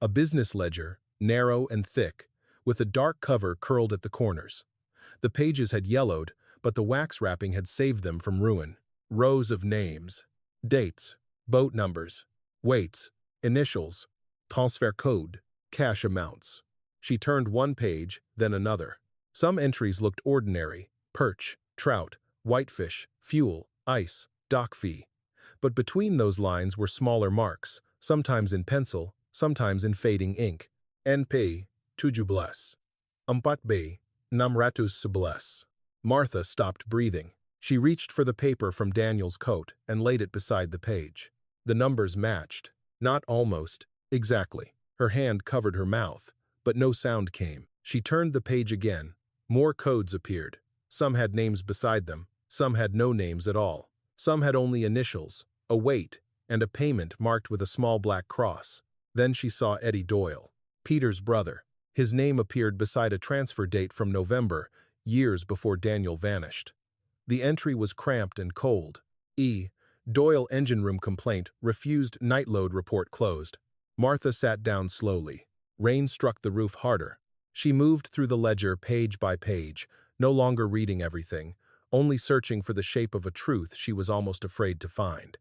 A business ledger, narrow and thick, with a dark cover curled at the corners. The pages had yellowed, but the wax wrapping had saved them from ruin. Rows of names, dates, boat numbers, weights, initials, transfer code, cash amounts. She turned one page, then another. Some entries looked ordinary: perch, trout, whitefish, fuel, ice, dock fee. But between those lines were smaller marks, sometimes in pencil, sometimes in fading ink. NP 17. 14. 911. Martha stopped breathing. She reached for the paper from Daniel's coat and laid it beside the page. The numbers matched. Not almost, exactly. Her hand covered her mouth, but no sound came. She turned the page again. More codes appeared. Some had names beside them. Some had no names at all. Some had only initials, a weight, and a payment marked with a small black cross. Then she saw Eddie Doyle, Peter's brother. His name appeared beside a transfer date from November, years before Daniel vanished. The entry was cramped and cold. E. Doyle engine room complaint, refused night load report closed. Martha sat down slowly. Rain struck the roof harder. She moved through the ledger page by page, no longer reading everything, only searching for the shape of a truth she was almost afraid to find.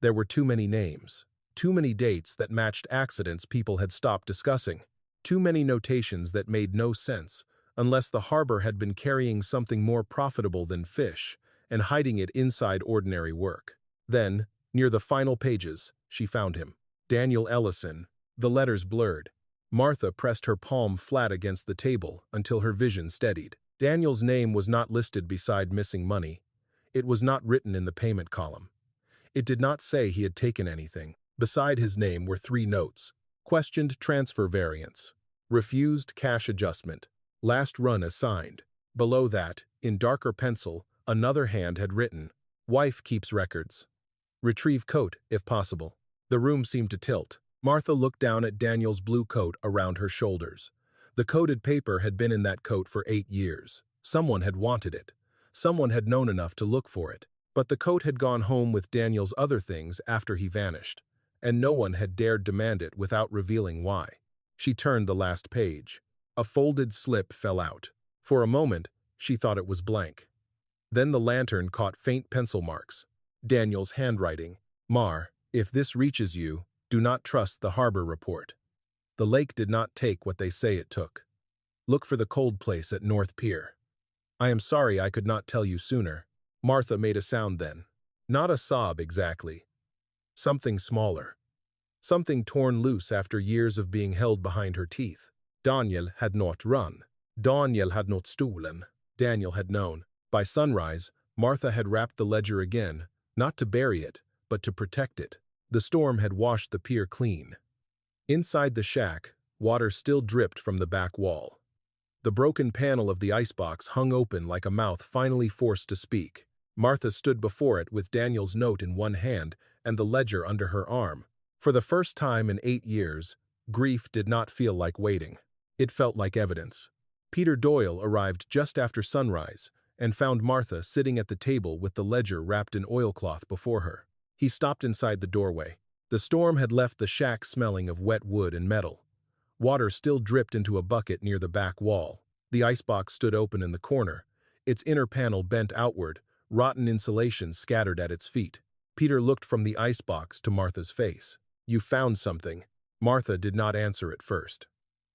There were too many names, too many dates that matched accidents people had stopped discussing, too many notations that made no sense, unless the harbor had been carrying something more profitable than fish and hiding it inside ordinary work. Then, near the final pages, she found him. Daniel Ellison. The letters blurred. Martha pressed her palm flat against the table until her vision steadied. Daniel's name was not listed beside missing money. It was not written in the payment column. It did not say he had taken anything. Beside his name were 3 notes. Questioned transfer variance. Refused cash adjustment. Last run assigned. Below that, in darker pencil, another hand had written, "Wife keeps records. Retrieve coat, if possible." The room seemed to tilt. Martha looked down at Daniel's blue coat around her shoulders. The coded paper had been in that coat for 8 years. Someone had wanted it. Someone had known enough to look for it. But the coat had gone home with Daniel's other things after he vanished, and no one had dared demand it without revealing why. She turned the last page. A folded slip fell out. For a moment, she thought it was blank. Then the lantern caught faint pencil marks. Daniel's handwriting. "Mar, if this reaches you, do not trust the harbor report. The lake did not take what they say it took. Look for the cold place at North Pier. I am sorry I could not tell you sooner." Martha made a sound then. Not a sob exactly. Something smaller. Something torn loose after years of being held behind her teeth. Daniel had not run. Daniel had not stolen. Daniel had known. By sunrise, Martha had wrapped the ledger again, not to bury it, but to protect it. The storm had washed the pier clean. Inside the shack, water still dripped from the back wall. The broken panel of the icebox hung open like a mouth finally forced to speak. Martha stood before it with Daniel's note in one hand and the ledger under her arm. For the first time in 8 years, grief did not feel like waiting. It felt like evidence. Peter Doyle arrived just after sunrise and found Martha sitting at the table with the ledger wrapped in oilcloth before her. He stopped inside the doorway. The storm had left the shack smelling of wet wood and metal. Water still dripped into a bucket near the back wall. The icebox stood open in the corner, its inner panel bent outward, rotten insulation scattered at its feet. Peter looked from the icebox to Martha's face. "You found something." Martha did not answer at first.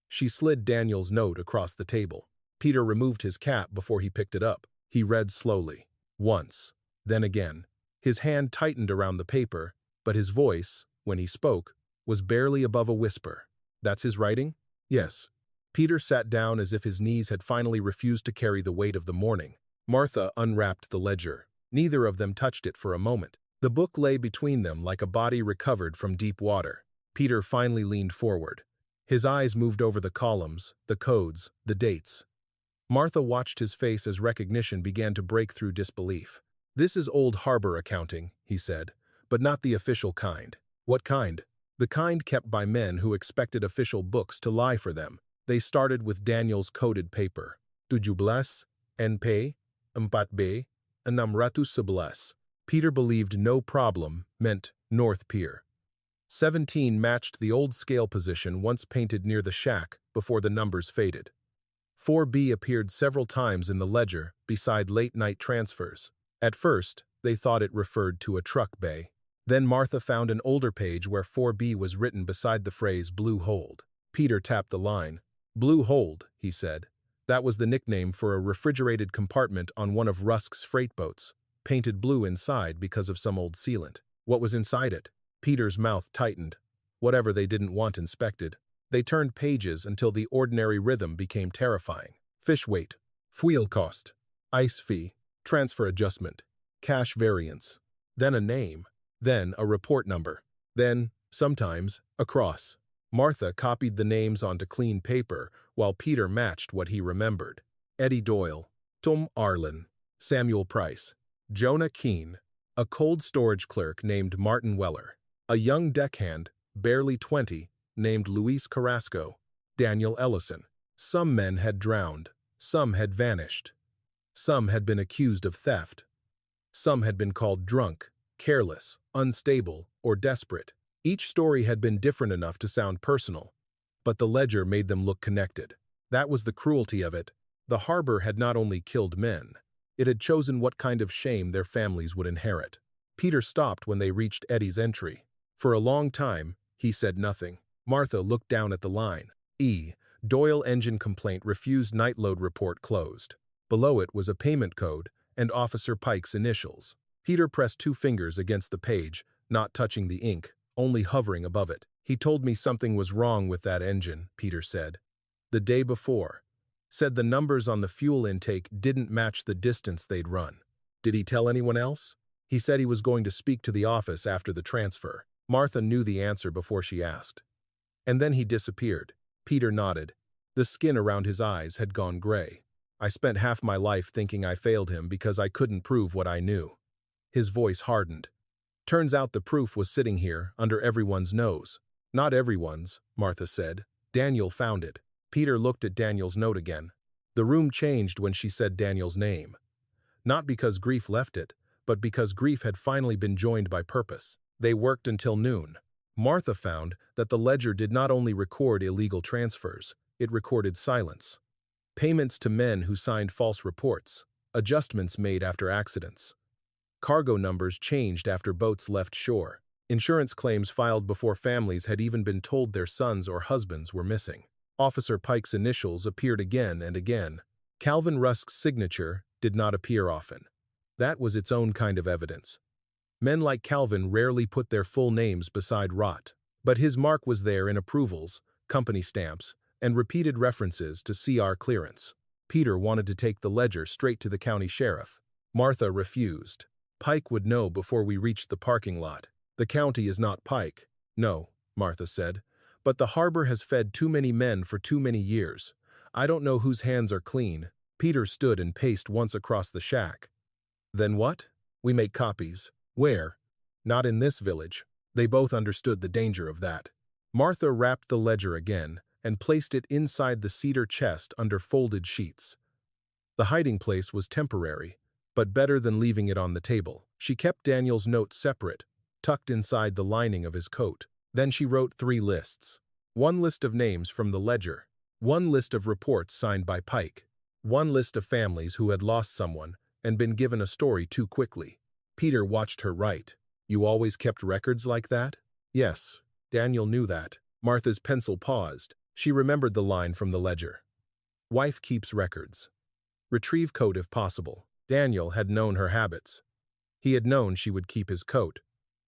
She slid Daniel's note across the table. Peter removed his cap before he picked it up. He read slowly. Once. Then again. His hand tightened around the paper, but his voice, when he spoke, was barely above a whisper. "That's his writing?" "Yes." Peter sat down as if his knees had finally refused to carry the weight of the morning. Martha unwrapped the ledger. Neither of them touched it for a moment. The book lay between them like a body recovered from deep water. Peter finally leaned forward. His eyes moved over the columns, the codes, the dates. Martha watched his face as recognition began to break through disbelief. "This is old harbor accounting," he said, "but not the official kind." "What kind?" "The kind kept by men who expected official books to lie for them. They started with Daniel's coded paper. 17, NP, 4B, 611. Peter believed no problem meant North Pier. 17 matched the old scale position once painted near the shack before the numbers faded. 4B appeared several times in the ledger beside late-night transfers. At first, they thought it referred to a truck bay. Then Martha found an older page where 4B was written beside the phrase Blue Hold. Peter tapped the line. "Blue Hold," he said. That was the nickname for a refrigerated compartment on one of Rusk's freight boats, painted blue inside because of some old sealant. What was inside it? Peter's mouth tightened. Whatever they didn't want inspected. They turned pages until the ordinary rhythm became terrifying. Fish weight, fuel cost, ice fee, transfer adjustment, cash variance. Then a name. Then a report number. Then, sometimes, a cross. Martha copied the names onto clean paper while Peter matched what he remembered. Eddie Doyle, Tom Arlen, Samuel Price, Jonah Keene, a cold storage clerk named Martin Weller, a young deckhand, barely 20, named Luis Carrasco, Daniel Ellison. Some men had drowned. Some had vanished. Some had been accused of theft. Some had been called drunk, careless, unstable, or desperate. Each story had been different enough to sound personal, but the ledger made them look connected. That was the cruelty of it. The harbor had not only killed men, it had chosen what kind of shame their families would inherit. Peter stopped when they reached Eddie's entry. For a long time, he said nothing. Martha looked down at the line. Doyle engine complaint refused night load report closed. Below it was a payment code and Officer Pike's initials. Peter pressed 2 fingers against the page, not touching the ink, only hovering above it. "He told me something was wrong with that engine," Peter said. "The day before. Said the numbers on the fuel intake didn't match the distance they'd run." "Did he tell anyone else?" "He said he was going to speak to the office after the transfer." Martha knew the answer before she asked. "And then he disappeared." Peter nodded. The skin around his eyes had gone gray. "I spent half my life thinking I failed him because I couldn't prove what I knew." His voice hardened. "Turns out the proof was sitting here, under everyone's nose." "Not everyone's," Martha said. "Daniel found it." Peter looked at Daniel's note again. The room changed when she said Daniel's name. Not because grief left it, but because grief had finally been joined by purpose. They worked until noon. Martha found that the ledger did not only record illegal transfers, it recorded silence. Payments to men who signed false reports, adjustments made after accidents. Cargo numbers changed after boats left shore. Insurance claims filed before families had even been told their sons or husbands were missing. Officer Pike's initials appeared again and again. Calvin Rusk's signature did not appear often. That was its own kind of evidence. Men like Calvin rarely put their full names beside rot, but his mark was there in approvals, company stamps, and repeated references to CR clearance. Peter wanted to take the ledger straight to the county sheriff. Martha refused. Pike would know before we reached the parking lot. The county is not Pike. No, Martha said. But the harbor has fed too many men for too many years. I don't know whose hands are clean. Peter stood and paced once across the shack. Then what? We make copies. Where? Not in this village. They both understood the danger of that. Martha wrapped the ledger again and placed it inside the cedar chest under folded sheets. The hiding place was temporary, but better than leaving it on the table. She kept Daniel's note separate, tucked inside the lining of his coat. Then she wrote 3 lists. 1 list of names from the ledger, 1 list of reports signed by Pike, 1 list of families who had lost someone and been given a story too quickly. Peter watched her write. You always kept records like that? Yes, Daniel knew that. Martha's pencil paused. She remembered the line from the ledger. Wife keeps records. Retrieve coat if possible. Daniel had known her habits. He had known she would keep his coat.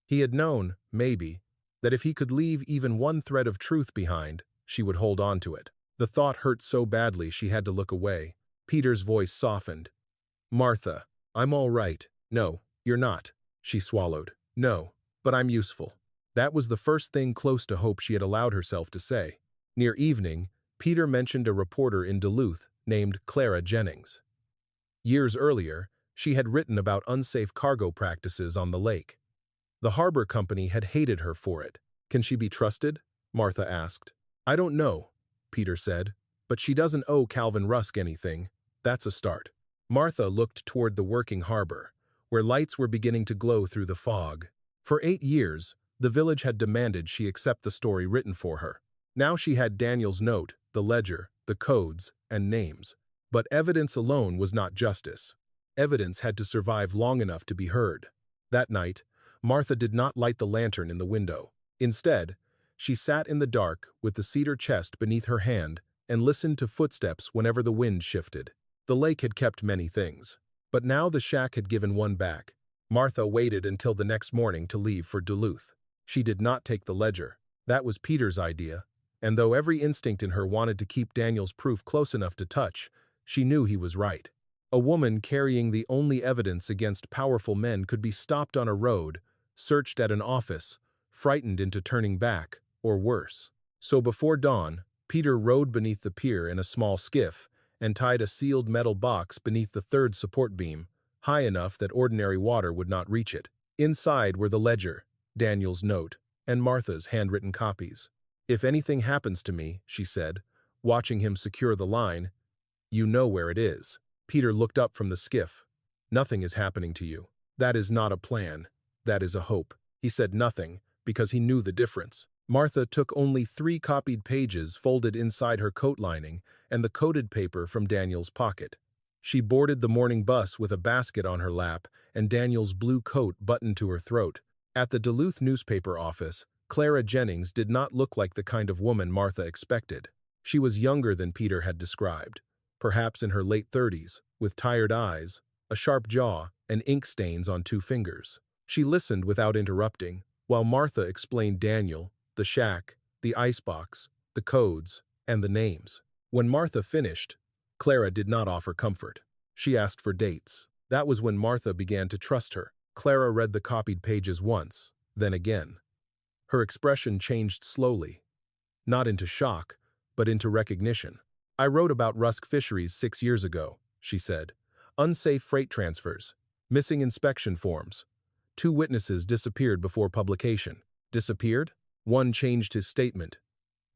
He had known, maybe, that if he could leave even 1 thread of truth behind, she would hold on to it. The thought hurt so badly she had to look away. Peter's voice softened. Martha, I'm all right. No, you're not. She swallowed. No, but I'm useful. That was the first thing close to hope she had allowed herself to say. Near evening, Peter mentioned a reporter in Duluth named Clara Jennings. Years earlier, she had written about unsafe cargo practices on the lake. The harbor company had hated her for it. Can she be trusted? Martha asked. I don't know, Peter said, but she doesn't owe Calvin Rusk anything. That's a start. Martha looked toward the working harbor, where lights were beginning to glow through the fog. For 8 years, the village had demanded she accept the story written for her. Now she had Daniel's note, the ledger, the codes, and names. But evidence alone was not justice. Evidence had to survive long enough to be heard. That night, Martha did not light the lantern in the window. Instead, she sat in the dark with the cedar chest beneath her hand and listened to footsteps whenever the wind shifted. The lake had kept many things, but now the shack had given one back. Martha waited until the next morning to leave for Duluth. She did not take the ledger. That was Peter's idea, and though every instinct in her wanted to keep Daniel's proof close enough to touch, she knew he was right. A woman carrying the only evidence against powerful men could be stopped on a road, searched at an office, frightened into turning back, or worse. So before dawn, Peter rowed beneath the pier in a small skiff and tied a sealed metal box beneath the 3rd support beam, high enough that ordinary water would not reach it. Inside were the ledger, Daniel's note, and Martha's handwritten copies. If anything happens to me, she said, watching him secure the line, you know where it is. Peter looked up from the skiff. Nothing is happening to you. That is not a plan. That is a hope. He said nothing, because he knew the difference. Martha took only 3 copied pages folded inside her coat lining and the coated paper from Daniel's pocket. She boarded the morning bus with a basket on her lap and Daniel's blue coat buttoned to her throat. At the Duluth newspaper office, Clara Jennings did not look like the kind of woman Martha expected. She was younger than Peter had described, perhaps in her late 30s, with tired eyes, a sharp jaw, and ink stains on 2 fingers. She listened without interrupting, while Martha explained Daniel, the shack, the icebox, the codes, and the names. When Martha finished, Clara did not offer comfort. She asked for dates. That was when Martha began to trust her. Clara read the copied pages once, then again. Her expression changed slowly, not into shock, but into recognition. I wrote about Rusk Fisheries 6 years ago, she said. Unsafe freight transfers, missing inspection forms. 2 witnesses disappeared before publication. Disappeared? One changed his statement.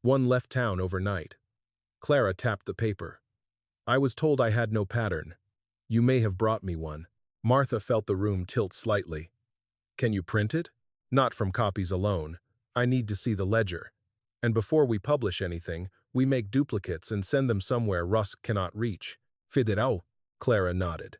One left town overnight. Clara tapped the paper. I was told I had no pattern. You may have brought me one. Martha felt the room tilt slightly. Can you print it? Not from copies alone. I need to see the ledger. And before we publish anything, we make duplicates and send them somewhere Rusk cannot reach. Federal, Clara nodded.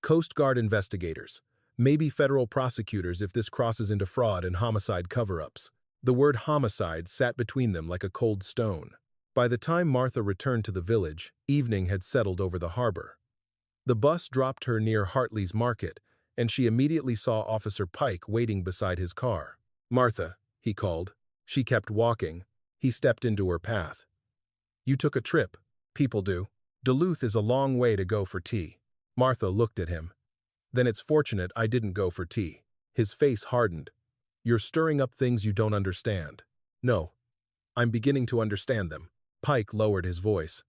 Coast Guard investigators. Maybe federal prosecutors if this crosses into fraud and homicide cover-ups. The word homicide sat between them like a cold stone. By the time Martha returned to the village, evening had settled over the harbor. The bus dropped her near Hartley's Market, and she immediately saw Officer Pike waiting beside his car. Martha, he called. She kept walking. He stepped into her path. You took a trip. People do. Duluth is a long way to go for tea. Martha looked at him. Then it's fortunate I didn't go for tea. His face hardened. You're stirring up things you don't understand. No. I'm beginning to understand them. Pike lowered his voice.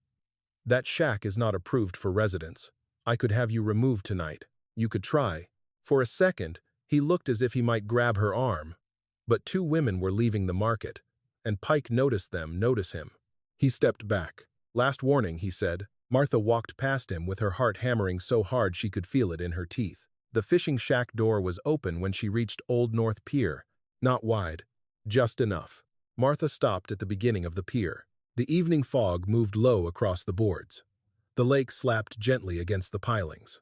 That shack is not approved for residents. I could have you removed tonight. You could try. For a second, he looked as if he might grab her arm. But two women were leaving the market, and Pike noticed them notice him. He stepped back. Last warning, he said. Martha walked past him with her heart hammering so hard she could feel it in her teeth. The fishing shack door was open when she reached Old North Pier. Not wide. Just enough. Martha stopped at the beginning of the pier. The evening fog moved low across the boards. The lake slapped gently against the pilings.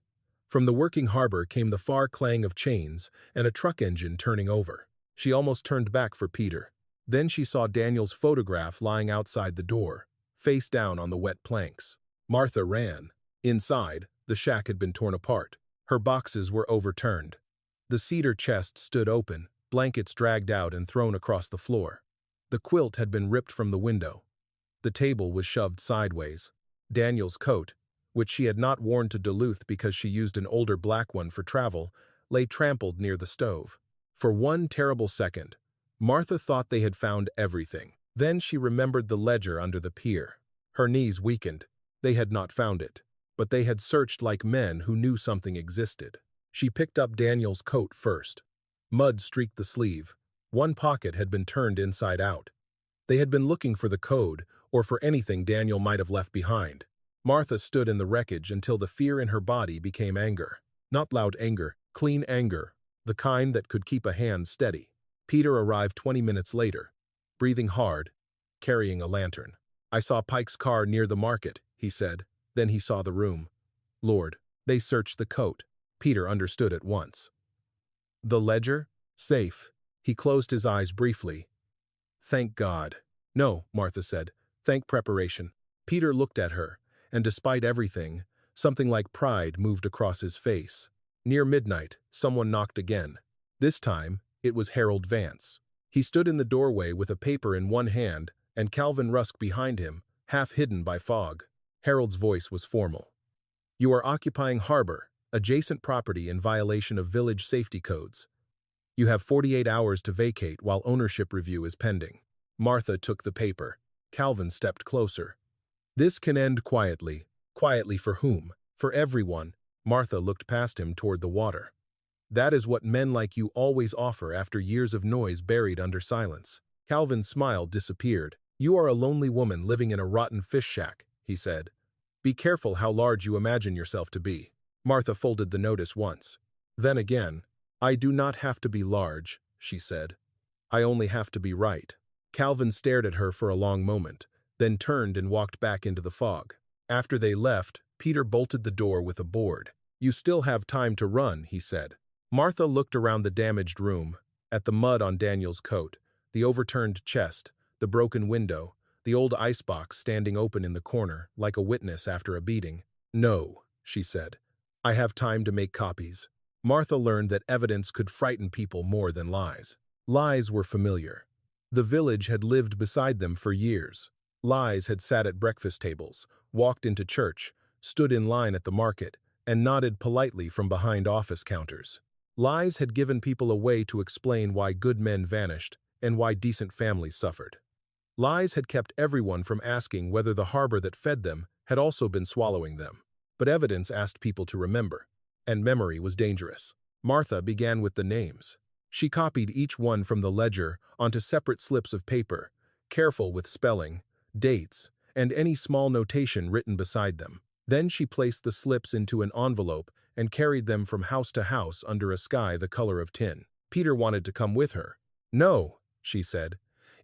From the working harbor came the far clang of chains and a truck engine turning over. She almost turned back for Peter. Then she saw Daniel's photograph lying outside the door, face down on the wet planks. Martha ran. Inside, the shack had been torn apart. Her boxes were overturned. The cedar chest stood open, blankets dragged out and thrown across the floor. The quilt had been ripped from the window. The table was shoved sideways. Daniel's coat, which she had not worn to Duluth because she used an older black one for travel, lay trampled near the stove. For one terrible second, Martha thought they had found everything. Then she remembered the ledger under the pier. Her knees weakened. They had not found it, but they had searched like men who knew something existed. She picked up Daniel's coat first. Mud streaked the sleeve. One pocket had been turned inside out. They had been looking for the code or for anything Daniel might have left behind. Martha stood in the wreckage until the fear in her body became anger. Not loud anger, clean anger, the kind that could keep a hand steady. Peter arrived 20 minutes later, breathing hard, carrying a lantern. I saw Pike's car near the market, he said. Then he saw the room. Lord, they searched the coat. Peter understood at once. The ledger? Safe. He closed his eyes briefly. Thank God. No, Martha said. Thank preparation. Peter looked at her, and despite everything, something like pride moved across his face. Near midnight, someone knocked again. This time, it was Harold Vance. He stood in the doorway with a paper in one hand and Calvin Rusk behind him, half hidden by fog. Harold's voice was formal. You are occupying harbor, adjacent property in violation of village safety codes. You have 48 hours to vacate while ownership review is pending. Martha took the paper. Calvin stepped closer. This can end quietly. Quietly for whom? For everyone. Martha looked past him toward the water. That is what men like you always offer after years of noise buried under silence. Calvin's smile disappeared. You are a lonely woman living in a rotten fish shack, he said. Be careful how large you imagine yourself to be. Martha folded the notice once. Then again, I do not have to be large, she said. I only have to be right. Calvin stared at her for a long moment, then turned and walked back into the fog. After they left, Peter bolted the door with a board. You still have time to run, he said. Martha looked around the damaged room, at the mud on Daniel's coat, the overturned chest, the broken window, the old icebox standing open in the corner, like a witness after a beating. No, she said. I have time to make copies. Martha learned that evidence could frighten people more than lies. Lies were familiar. The village had lived beside them for years. Lies had sat at breakfast tables, walked into church, stood in line at the market, and nodded politely from behind office counters. Lies had given people a way to explain why good men vanished and why decent families suffered. Lies had kept everyone from asking whether the harbor that fed them had also been swallowing them. But evidence asked people to remember, and memory was dangerous. Martha began with the names. She copied each one from the ledger onto separate slips of paper, careful with spelling, dates, and any small notation written beside them. Then she placed the slips into an envelope and carried them from house to house under a sky the color of tin. Peter wanted to come with her. No, she said.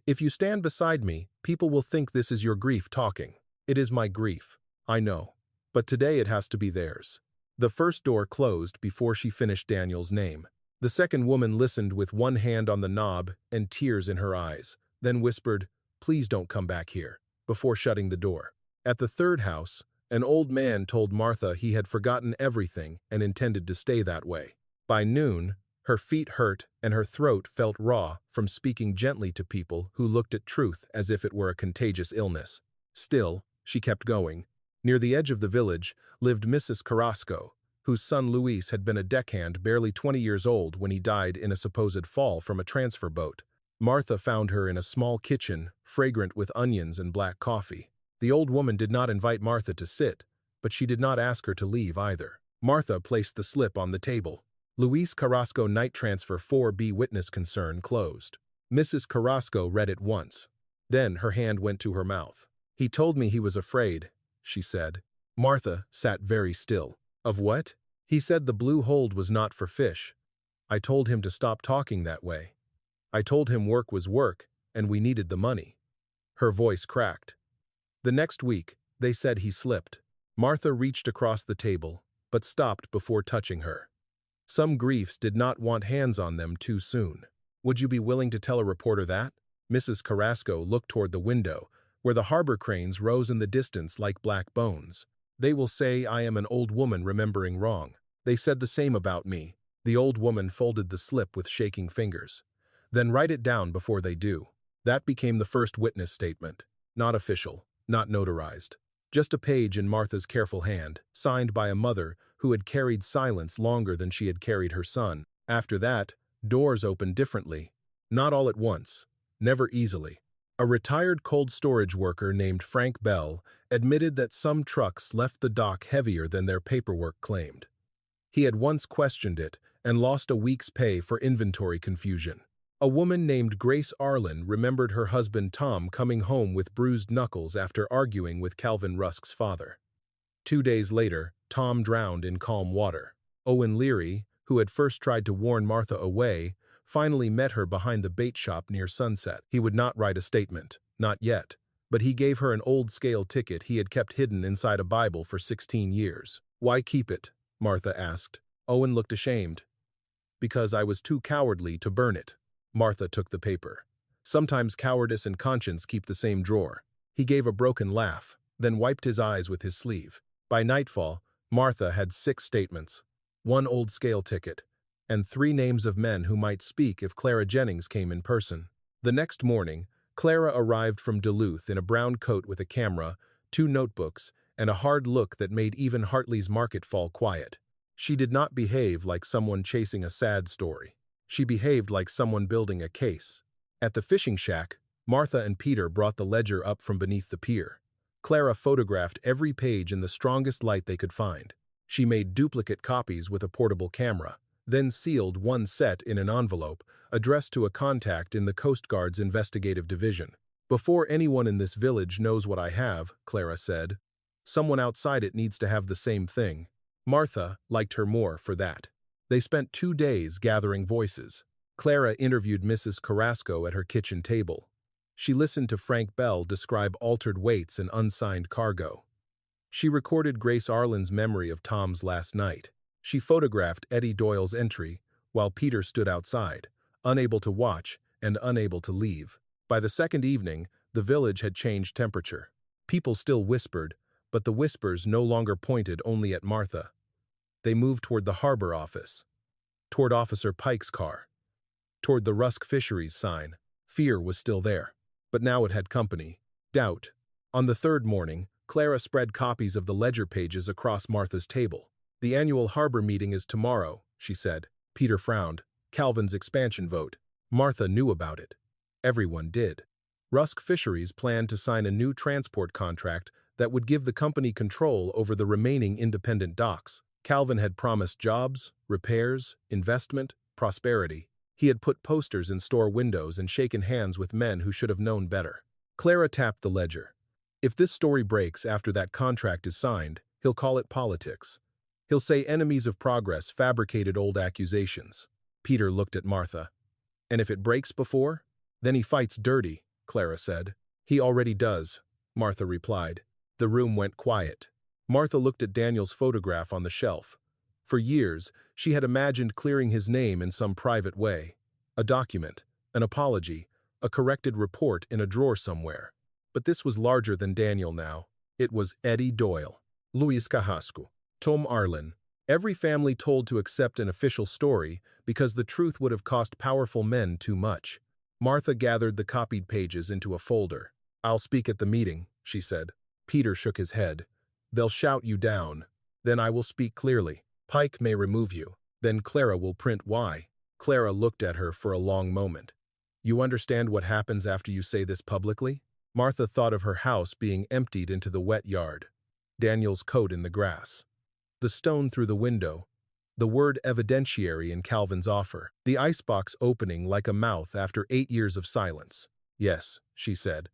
If you stand beside me, people will think this is your grief talking. It is my grief, I know. But today it has to be theirs. The first door closed before she finished Daniel's name. The second woman listened with one hand on the knob and tears in her eyes, then whispered, Please don't come back here, before shutting the door. At the third house, an old man told Martha he had forgotten everything and intended to stay that way. By noon, her feet hurt and her throat felt raw from speaking gently to people who looked at truth as if it were a contagious illness. Still, she kept going. Near the edge of the village lived Mrs. Carrasco, whose son Luis had been a deckhand barely 20 years old when he died in a supposed fall from a transfer boat. Martha found her in a small kitchen, fragrant with onions and black coffee. The old woman did not invite Martha to sit, but she did not ask her to leave either. Martha placed the slip on the table. Luis Carrasco Night Transfer 4B Witness Concern closed. Mrs. Carrasco read it once. Then her hand went to her mouth. "He told me he was afraid," she said. Martha sat very still. "Of what?" "He said the blue hold was not for fish. I told him to stop talking that way. I told him work was work, and we needed the money." Her voice cracked. The next week, they said he slipped. Martha reached across the table, but stopped before touching her. Some griefs did not want hands on them too soon. "Would you be willing to tell a reporter that?" Mrs. Carrasco looked toward the window, where the harbor cranes rose in the distance like black bones. "They will say I am an old woman remembering wrong. They said the same about me." The old woman folded the slip with shaking fingers. "Then write it down before they do." That became the first witness statement. Not official, not notarized. Just a page in Martha's careful hand, signed by a mother who had carried silence longer than she had carried her son. After that, doors opened differently. Not all at once. Never easily. A retired cold storage worker named Frank Bell admitted that some trucks left the dock heavier than their paperwork claimed. He had once questioned it and lost a week's pay for inventory confusion. A woman named Grace Arlen remembered her husband Tom coming home with bruised knuckles after arguing with Calvin Rusk's father. 2 days later, Tom drowned in calm water. Owen Leary, who had first tried to warn Martha away, finally met her behind the bait shop near sunset. He would not write a statement, not yet, but he gave her an old scale ticket he had kept hidden inside a Bible for 16 years. "Why keep it?" Martha asked. Owen looked ashamed. "Because I was too cowardly to burn it." Martha took the paper. "Sometimes cowardice and conscience keep the same drawer." He gave a broken laugh, then wiped his eyes with his sleeve. By nightfall, Martha had 6 statements, 1 old scale ticket, and 3 names of men who might speak if Clara Jennings came in person. The next morning, Clara arrived from Duluth in a brown coat with a camera, 2 notebooks, and a hard look that made even Hartley's market fall quiet. She did not behave like someone chasing a sad story. She behaved like someone building a case. At the fishing shack, Martha and Peter brought the ledger up from beneath the pier. Clara photographed every page in the strongest light they could find. She made duplicate copies with a portable camera, then sealed 1 set in an envelope addressed to a contact in the Coast Guard's investigative division. "Before anyone in this village knows what I have," Clara said, "someone outside it needs to have the same thing." Martha liked her more for that. They spent 2 days gathering voices. Clara interviewed Mrs. Carrasco at her kitchen table. She listened to Frank Bell describe altered weights and unsigned cargo. She recorded Grace Arlen's memory of Tom's last night. She photographed Eddie Doyle's entry, while Peter stood outside, unable to watch and unable to leave. By the second evening, the village had changed temperature. People still whispered, but the whispers no longer pointed only at Martha. They moved toward the harbor office, toward Officer Pike's car, toward the Rusk Fisheries sign. Fear was still there, but now it had company. Doubt. On the 3rd morning, Clara spread copies of the ledger pages across Martha's table. "The annual harbor meeting is tomorrow," she said. Peter frowned. "Calvin's expansion vote." Martha knew about it. Everyone did. Rusk Fisheries planned to sign a new transport contract that would give the company control over the remaining independent docks. Calvin had promised jobs, repairs, investment, prosperity. He had put posters in store windows and shaken hands with men who should have known better. Clara tapped the ledger. "If this story breaks after that contract is signed, he'll call it politics. He'll say enemies of progress fabricated old accusations." Peter looked at Martha. "And if it breaks before? Then he fights dirty," Clara said. "He already does," Martha replied. The room went quiet. Martha looked at Daniel's photograph on the shelf. For years, she had imagined clearing his name in some private way. A document, an apology, a corrected report in a drawer somewhere. But this was larger than Daniel now. It was Eddie Doyle, Luis Carrasco, Tom Arlen. Every family told to accept an official story because the truth would have cost powerful men too much. Martha gathered the copied pages into a folder. "I'll speak at the meeting," she said. Peter shook his head. They'll shout you down. Then I will speak clearly. Pike may remove you. Then Clara will print why. Clara looked at her for a long moment. You understand what happens after you say this publicly? Martha thought of her house being emptied into the wet yard. Daniel's coat in the grass. The stone through the window. The word evidentiary in Calvin's offer. The icebox opening like a mouth after 8 years of silence. Yes, she said.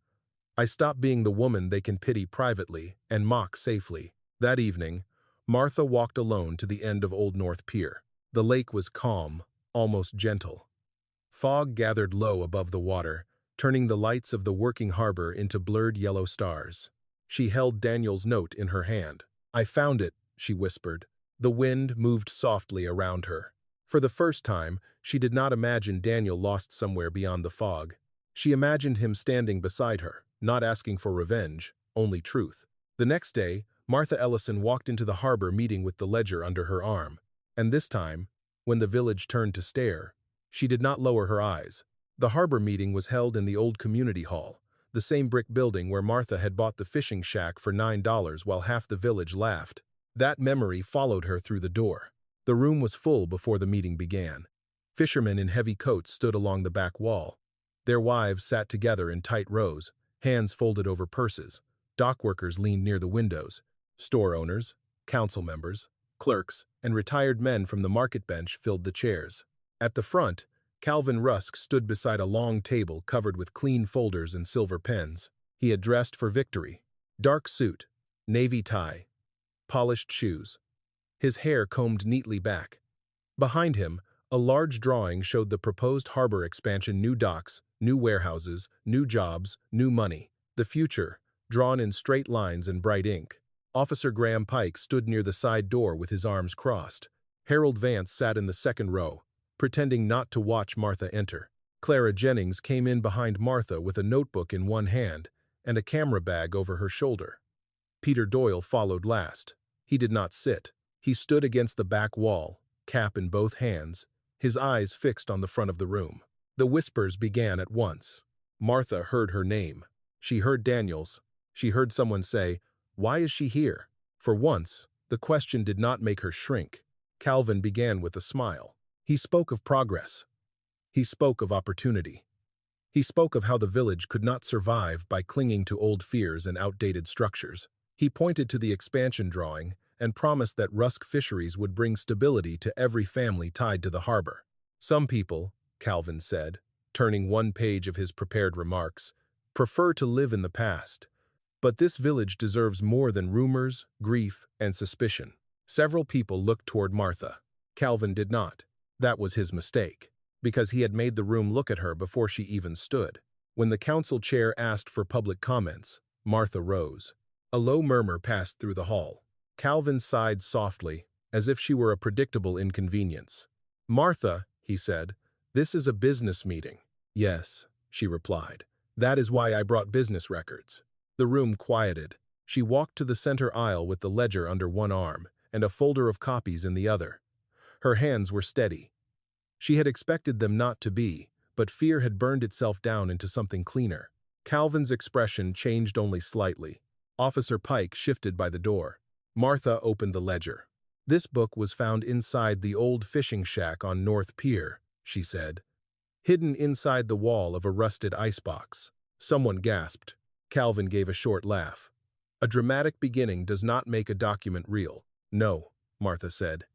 I stopped being the woman they can pity privately and mock safely. That evening, Martha walked alone to the end of Old North Pier. The lake was calm, almost gentle. Fog gathered low above the water, turning the lights of the working harbor into blurred yellow stars. She held Daniel's note in her hand. I found it, she whispered. The wind moved softly around her. For the first time, she did not imagine Daniel lost somewhere beyond the fog. She imagined him standing beside her, not asking for revenge, only truth. The next day, Martha Ellison walked into the harbor meeting with the ledger under her arm. And this time, when the village turned to stare, she did not lower her eyes. The harbor meeting was held in the old community hall, the same brick building where Martha had bought the fishing shack for $9 while half the village laughed. That memory followed her through the door. The room was full before the meeting began. Fishermen in heavy coats stood along the back wall. Their wives sat together in tight rows, hands folded over purses. Dock workers leaned near the windows. Store owners, council members, clerks, and retired men from the market bench filled the chairs. At the front, Calvin Rusk stood beside a long table covered with clean folders and silver pens. He had dressed for victory. Dark suit, navy tie, polished shoes. His hair combed neatly back. Behind him, a large drawing showed the proposed harbor expansion, new docks, new warehouses, new jobs, new money. The future, drawn in straight lines and bright ink. Officer Graham Pike stood near the side door with his arms crossed. Harold Vance sat in the second row, pretending not to watch Martha enter. Clara Jennings came in behind Martha with a notebook in one hand and a camera bag over her shoulder. Peter Doyle followed last. He did not sit. He stood against the back wall, cap in both hands, his eyes fixed on the front of the room. The whispers began at once. Martha heard her name. She heard Daniel's. She heard someone say, "Why is she here?" For once, the question did not make her shrink. Calvin began with a smile. He spoke of progress. He spoke of opportunity. He spoke of how the village could not survive by clinging to old fears and outdated structures. He pointed to the expansion drawing and promised that Rusk Fisheries would bring stability to every family tied to the harbor. Some people, Calvin said, turning one page of his prepared remarks, prefer to live in the past. But this village deserves more than rumors, grief, and suspicion. Several people looked toward Martha. Calvin did not. That was his mistake, because he had made the room look at her before she even stood. When the council chair asked for public comments, Martha rose. A low murmur passed through the hall. Calvin sighed softly, as if she were a predictable inconvenience. "Martha," he said, "this is a business meeting." "Yes," she replied. "That is why I brought business records." The room quieted. She walked to the center aisle with the ledger under one arm and a folder of copies in the other. Her hands were steady. She had expected them not to be, but fear had burned itself down into something cleaner. Calvin's expression changed only slightly. Officer Pike shifted by the door. Martha opened the ledger. "This book was found inside the old fishing shack on North Pier," she said, "hidden inside the wall of a rusted icebox." Someone gasped. Calvin gave a short laugh. "A dramatic beginning does not make a document real." "No," Martha said.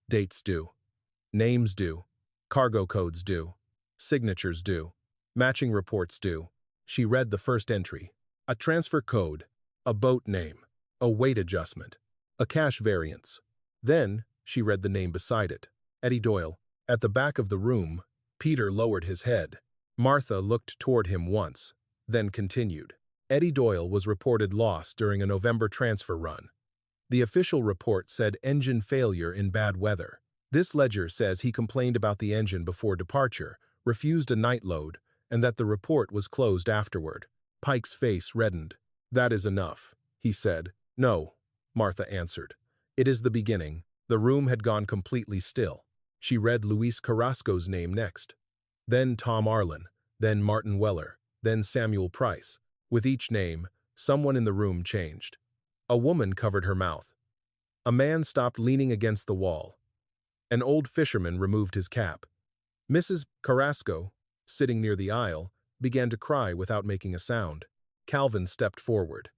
"Dates do. Names do. Cargo codes do. Signatures do. Matching reports do." She read the first entry. A transfer code, a boat name, a weight adjustment, a cash variance. Then, she read the name beside it. Eddie Doyle. At the back of the room, Peter lowered his head. Martha looked toward him once, then continued. Eddie Doyle was reported lost during a November transfer run. The official report said engine failure in bad weather. This ledger says he complained about the engine before departure, refused a night load, and that the report was closed afterward. Pike's face reddened. "That is enough," he said. "No," Martha answered. "It is the beginning." The room had gone completely still. She read Luis Carrasco's name next. Then Tom Arlen, then Martin Weller, then Samuel Price. With each name, Someone in the room changed. A woman covered her mouth. A man stopped leaning against the wall. An old fisherman removed his cap. Mrs. Carrasco, sitting near the aisle, began to cry without making a sound. Calvin stepped forward.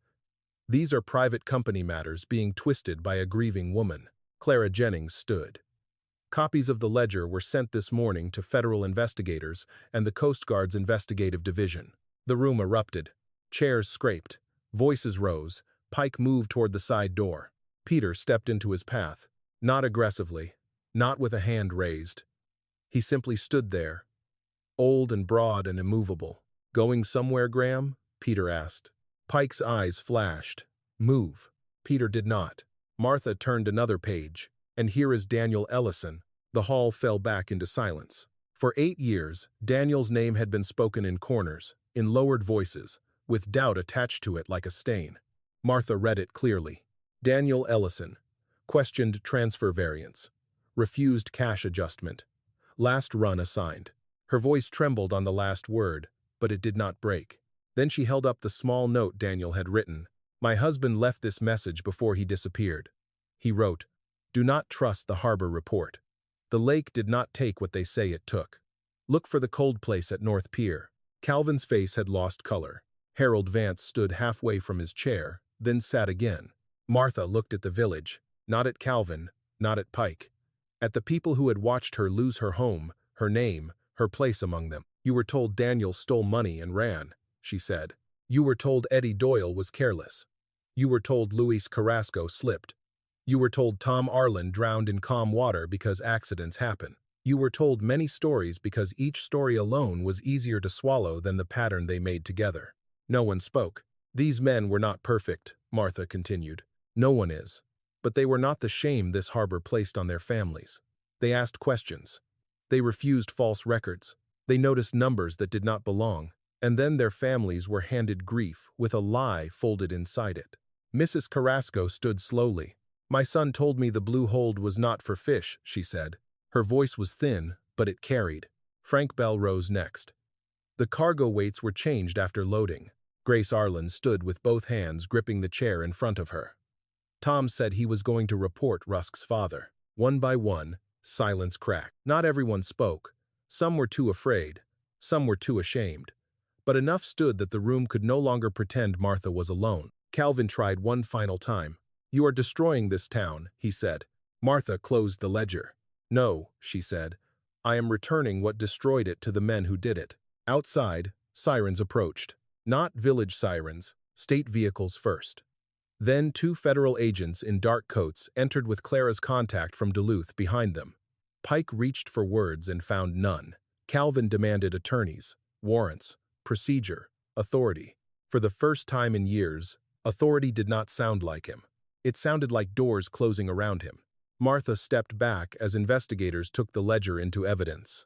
These are private company matters being twisted by a grieving woman. Clara Jennings stood. Copies of the ledger were sent this morning to federal investigators and the Coast Guard's investigative division. The room erupted. Chairs scraped. Voices rose. Pike moved toward the side door. Peter stepped into his path. Not aggressively. Not with a hand raised. He simply stood there, old and broad and immovable. "Going somewhere, Graham?" Peter asked. Pike's eyes flashed. "Move." Peter did not. Martha turned another page. "And here is Daniel Ellison." The hall fell back into silence. For 8 years, Daniel's name had been spoken in corners, in lowered voices, with doubt attached to it like a stain. Martha read it clearly. Daniel Ellison. Questioned transfer variance. Refused cash adjustment. Last run assigned. Her voice trembled on the last word, but it did not break. Then she held up the small note Daniel had written. "My husband left this message before he disappeared." He wrote, "Do not trust the harbor report. The lake did not take what they say it took. Look for the cold place at North Pier." Calvin's face had lost color. Harold Vance stood halfway from his chair, then sat again. Martha looked at the village, not at Calvin, not at Pike. At the people who had watched her lose her home, her name, her place among them. "You were told Daniel stole money and ran," she said. "You were told Eddie Doyle was careless. You were told Luis Carrasco slipped. You were told Tom Arlen drowned in calm water because accidents happen. You were told many stories because each story alone was easier to swallow than the pattern they made together." No one spoke. "These men were not perfect," Martha continued. "No one is. But they were not the shame this harbor placed on their families. They asked questions. They refused false records. They noticed numbers that did not belong. And then their families were handed grief with a lie folded inside it." Mrs. Carrasco stood slowly. "My son told me the blue hold was not for fish," she said. Her voice was thin, but it carried. Frank Bell rose next. "The cargo weights were changed after loading." Grace Arlen stood with both hands gripping the chair in front of her. "Tom said he was going to report Rusk's father." One by one, silence cracked. Not everyone spoke. Some were too afraid. Some were too ashamed. But enough stood that the room could no longer pretend Martha was alone. Calvin tried one final time. "You are destroying this town," he said. Martha closed the ledger. "No," she said. "I am returning what destroyed it to the men who did it." Outside, sirens approached. Not village sirens, state vehicles first. Then 2 federal agents in dark coats entered with Clara's contact from Duluth behind them. Pike reached for words and found none. Calvin demanded attorneys, warrants, procedure, authority. For the first time in years, authority did not sound like him. It sounded like doors closing around him. Martha stepped back as investigators took the ledger into evidence.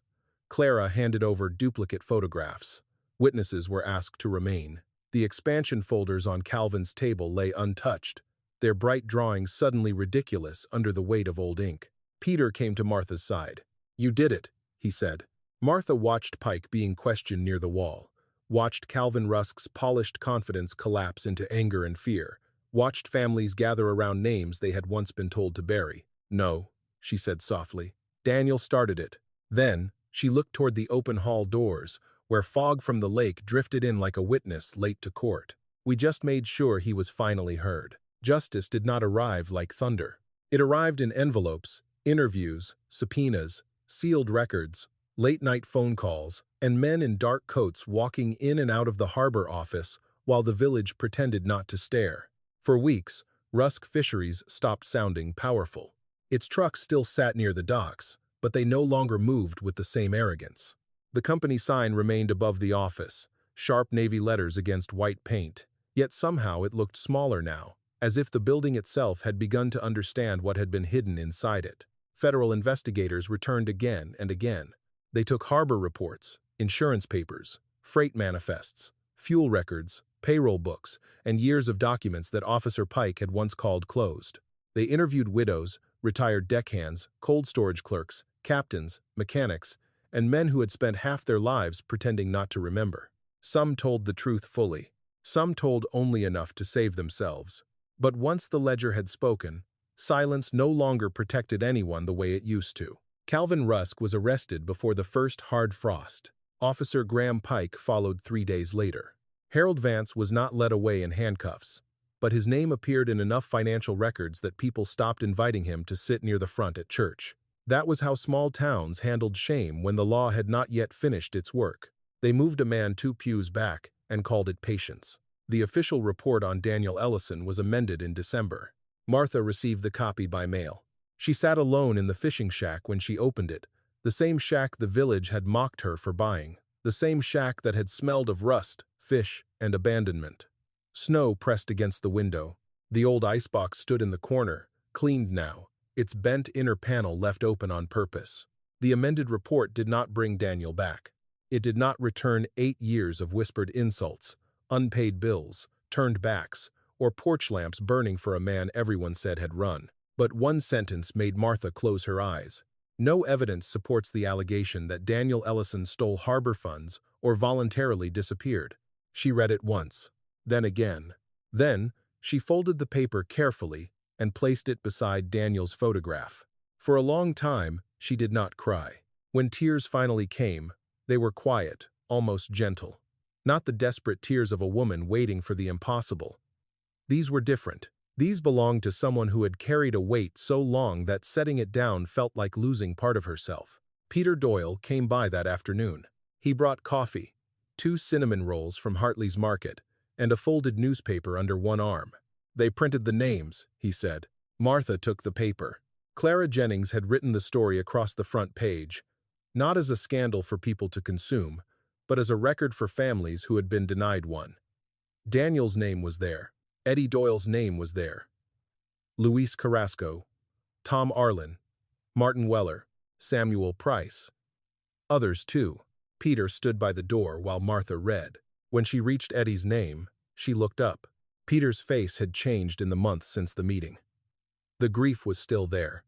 Clara handed over duplicate photographs. Witnesses were asked to remain. The expansion folders on Calvin's table lay untouched, their bright drawings suddenly ridiculous under the weight of old ink. Peter came to Martha's side. "You did it," he said. Martha watched Pike being questioned near the wall, watched Calvin Rusk's polished confidence collapse into anger and fear, watched families gather around names they had once been told to bury. "No," she said softly. "Daniel started it." Then, she looked toward the open hall doors, where fog from the lake drifted in like a witness late to court. "We just made sure he was finally heard." Justice did not arrive like thunder. It arrived in envelopes, interviews, subpoenas, sealed records, late-night phone calls, and men in dark coats walking in and out of the harbor office while the village pretended not to stare. For weeks, Rusk Fisheries stopped sounding powerful. Its trucks still sat near the docks, but they no longer moved with the same arrogance. The company sign remained above the office, sharp navy letters against white paint, yet somehow it looked smaller now, as if the building itself had begun to understand what had been hidden inside it. Federal investigators returned again and again. They took harbor reports, insurance papers, freight manifests, fuel records, payroll books, and years of documents that Officer Pike had once called closed. They interviewed widows, retired deckhands, cold storage clerks, captains, mechanics, and men who had spent half their lives pretending not to remember. Some told the truth fully. Some told only enough to save themselves. But once the ledger had spoken, silence no longer protected anyone the way it used to. Calvin Rusk was arrested before the first hard frost. Officer Graham Pike followed 3 days later. Harold Vance was not led away in handcuffs, but his name appeared in enough financial records that people stopped inviting him to sit near the front at church. That was how small towns handled shame when the law had not yet finished its work. They moved a man 2 pews back and called it patience. The official report on Daniel Ellison was amended in December. Martha received the copy by mail. She sat alone in the fishing shack when she opened it, the same shack the village had mocked her for buying, the same shack that had smelled of rust, fish, and abandonment. Snow pressed against the window. The old icebox stood in the corner, cleaned now, its bent inner panel left open on purpose. The amended report did not bring Daniel back. It did not return 8 years of whispered insults, unpaid bills, turned backs, or porch lamps burning for a man everyone said had run. But one sentence made Martha close her eyes. No evidence supports the allegation that Daniel Ellison stole harbor funds or voluntarily disappeared. She read it once, then again. Then, she folded the paper carefully and placed it beside Daniel's photograph. For a long time, she did not cry. When tears finally came, they were quiet, almost gentle. Not the desperate tears of a woman waiting for the impossible. These were different. These belonged to someone who had carried a weight so long that setting it down felt like losing part of herself. Peter Doyle came by that afternoon. He brought coffee, 2 cinnamon rolls from Hartley's Market, and a folded newspaper under one arm. They printed the names, he said. Martha took the paper. Clara Jennings had written the story across the front page, not as a scandal for people to consume, but as a record for families who had been denied one. Daniel's name was there. Eddie Doyle's name was there. Luis Carrasco, Tom Arlen, Martin Weller, Samuel Price. Others too. Peter stood by the door while Martha read. When she reached Eddie's name, she looked up. Peter's face had changed in the months since the meeting. The grief was still there,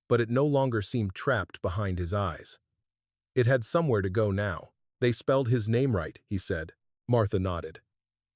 but it no longer seemed trapped behind his eyes. It had somewhere to go now. They spelled his name right, he said. Martha nodded.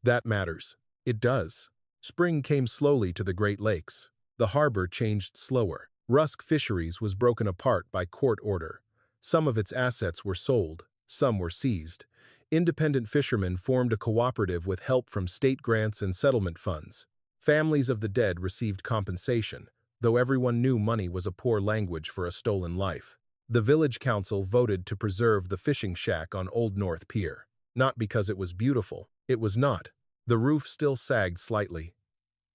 That matters. It does. Spring came slowly to the Great Lakes. The harbor changed slower. Rusk Fisheries was broken apart by court order. Some of its assets were sold, some were seized. Independent fishermen formed a cooperative with help from state grants and settlement funds. Families of the dead received compensation, though everyone knew money was a poor language for a stolen life. The village council voted to preserve the fishing shack on Old North Pier. Not because it was beautiful. It was not. The roof still sagged slightly.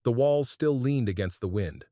The walls still leaned against the wind.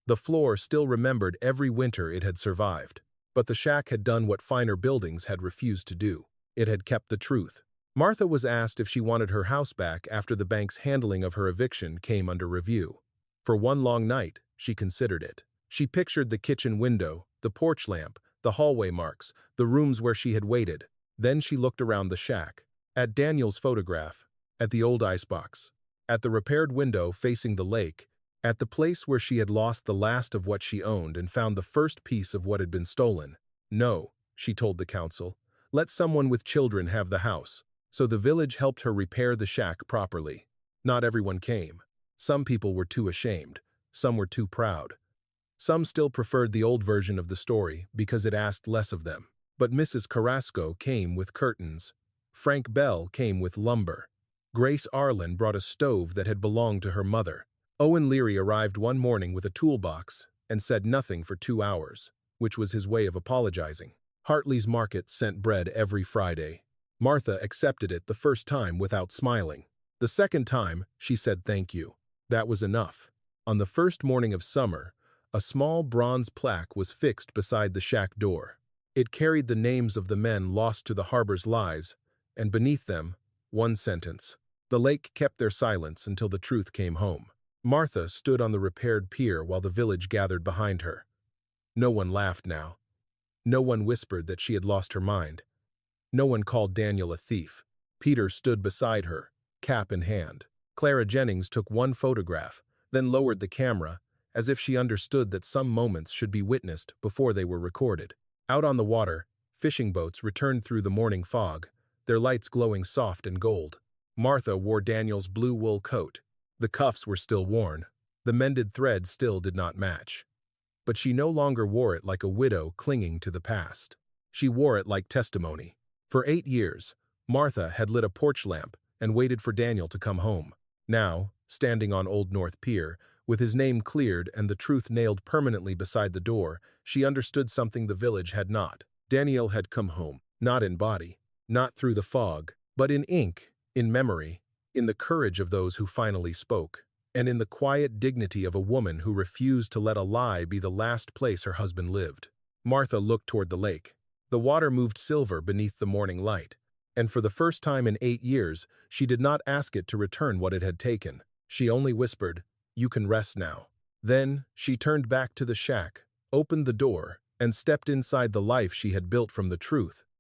The floor still remembered every winter it had survived. But the shack had done what finer buildings had refused to do. It had kept the truth. Martha was asked if she wanted her house back after the bank's handling of her eviction came under review. For one long night, she considered it. She pictured the kitchen window, the porch lamp, the hallway marks, the rooms where she had waited. Then she looked around the shack. At Daniel's photograph. At the old icebox. At the repaired window facing the lake. At the place where she had lost the last of what she owned and found the first piece of what had been stolen. No, she told the council. Let someone with children have the house. So the village helped her repair the shack properly. Not everyone came. Some people were too ashamed. Some were too proud. Some still preferred the old version of the story because it asked less of them. But Mrs. Carrasco came with curtains. Frank Bell came with lumber. Grace Arlen brought a stove that had belonged to her mother. Owen Leary arrived one morning with a toolbox and said nothing for 2 hours, which was his way of apologizing. Hartley's Market sent bread every Friday. Martha accepted it the first time without smiling. The second time, she said thank you. That was enough. On the first morning of summer, a small bronze plaque was fixed beside the shack door. It carried the names of the men lost to the harbor's lies, and beneath them, one sentence. The lake kept their silence until the truth came home. Martha stood on the repaired pier while the village gathered behind her. No one laughed now. No one whispered that she had lost her mind. No one called Daniel a thief. Peter stood beside her, cap in hand. Clara Jennings took one photograph, then lowered the camera, as if she understood that some moments should be witnessed before they were recorded. Out on the water, fishing boats returned through the morning fog, their lights glowing soft and gold. Martha wore Daniel's blue wool coat. The cuffs were still worn. The mended thread still did not match. But she no longer wore it like a widow clinging to the past. She wore it like testimony. For 8 years, Martha had lit a porch lamp and waited for Daniel to come home. Now, standing on Old North Pier, with his name cleared and the truth nailed permanently beside the door, she understood something the village had not. Daniel had come home, not in body, not through the fog, but in ink, in memory, in the courage of those who finally spoke, and in the quiet dignity of a woman who refused to let a lie be the last place her husband lived. Martha looked toward the lake. The water moved silver beneath the morning light, and for the first time in 8 years, she did not ask it to return what it had taken. She only whispered, "You can rest now." Then, she turned back to the shack, opened the door, and stepped inside the life she had built from the truth,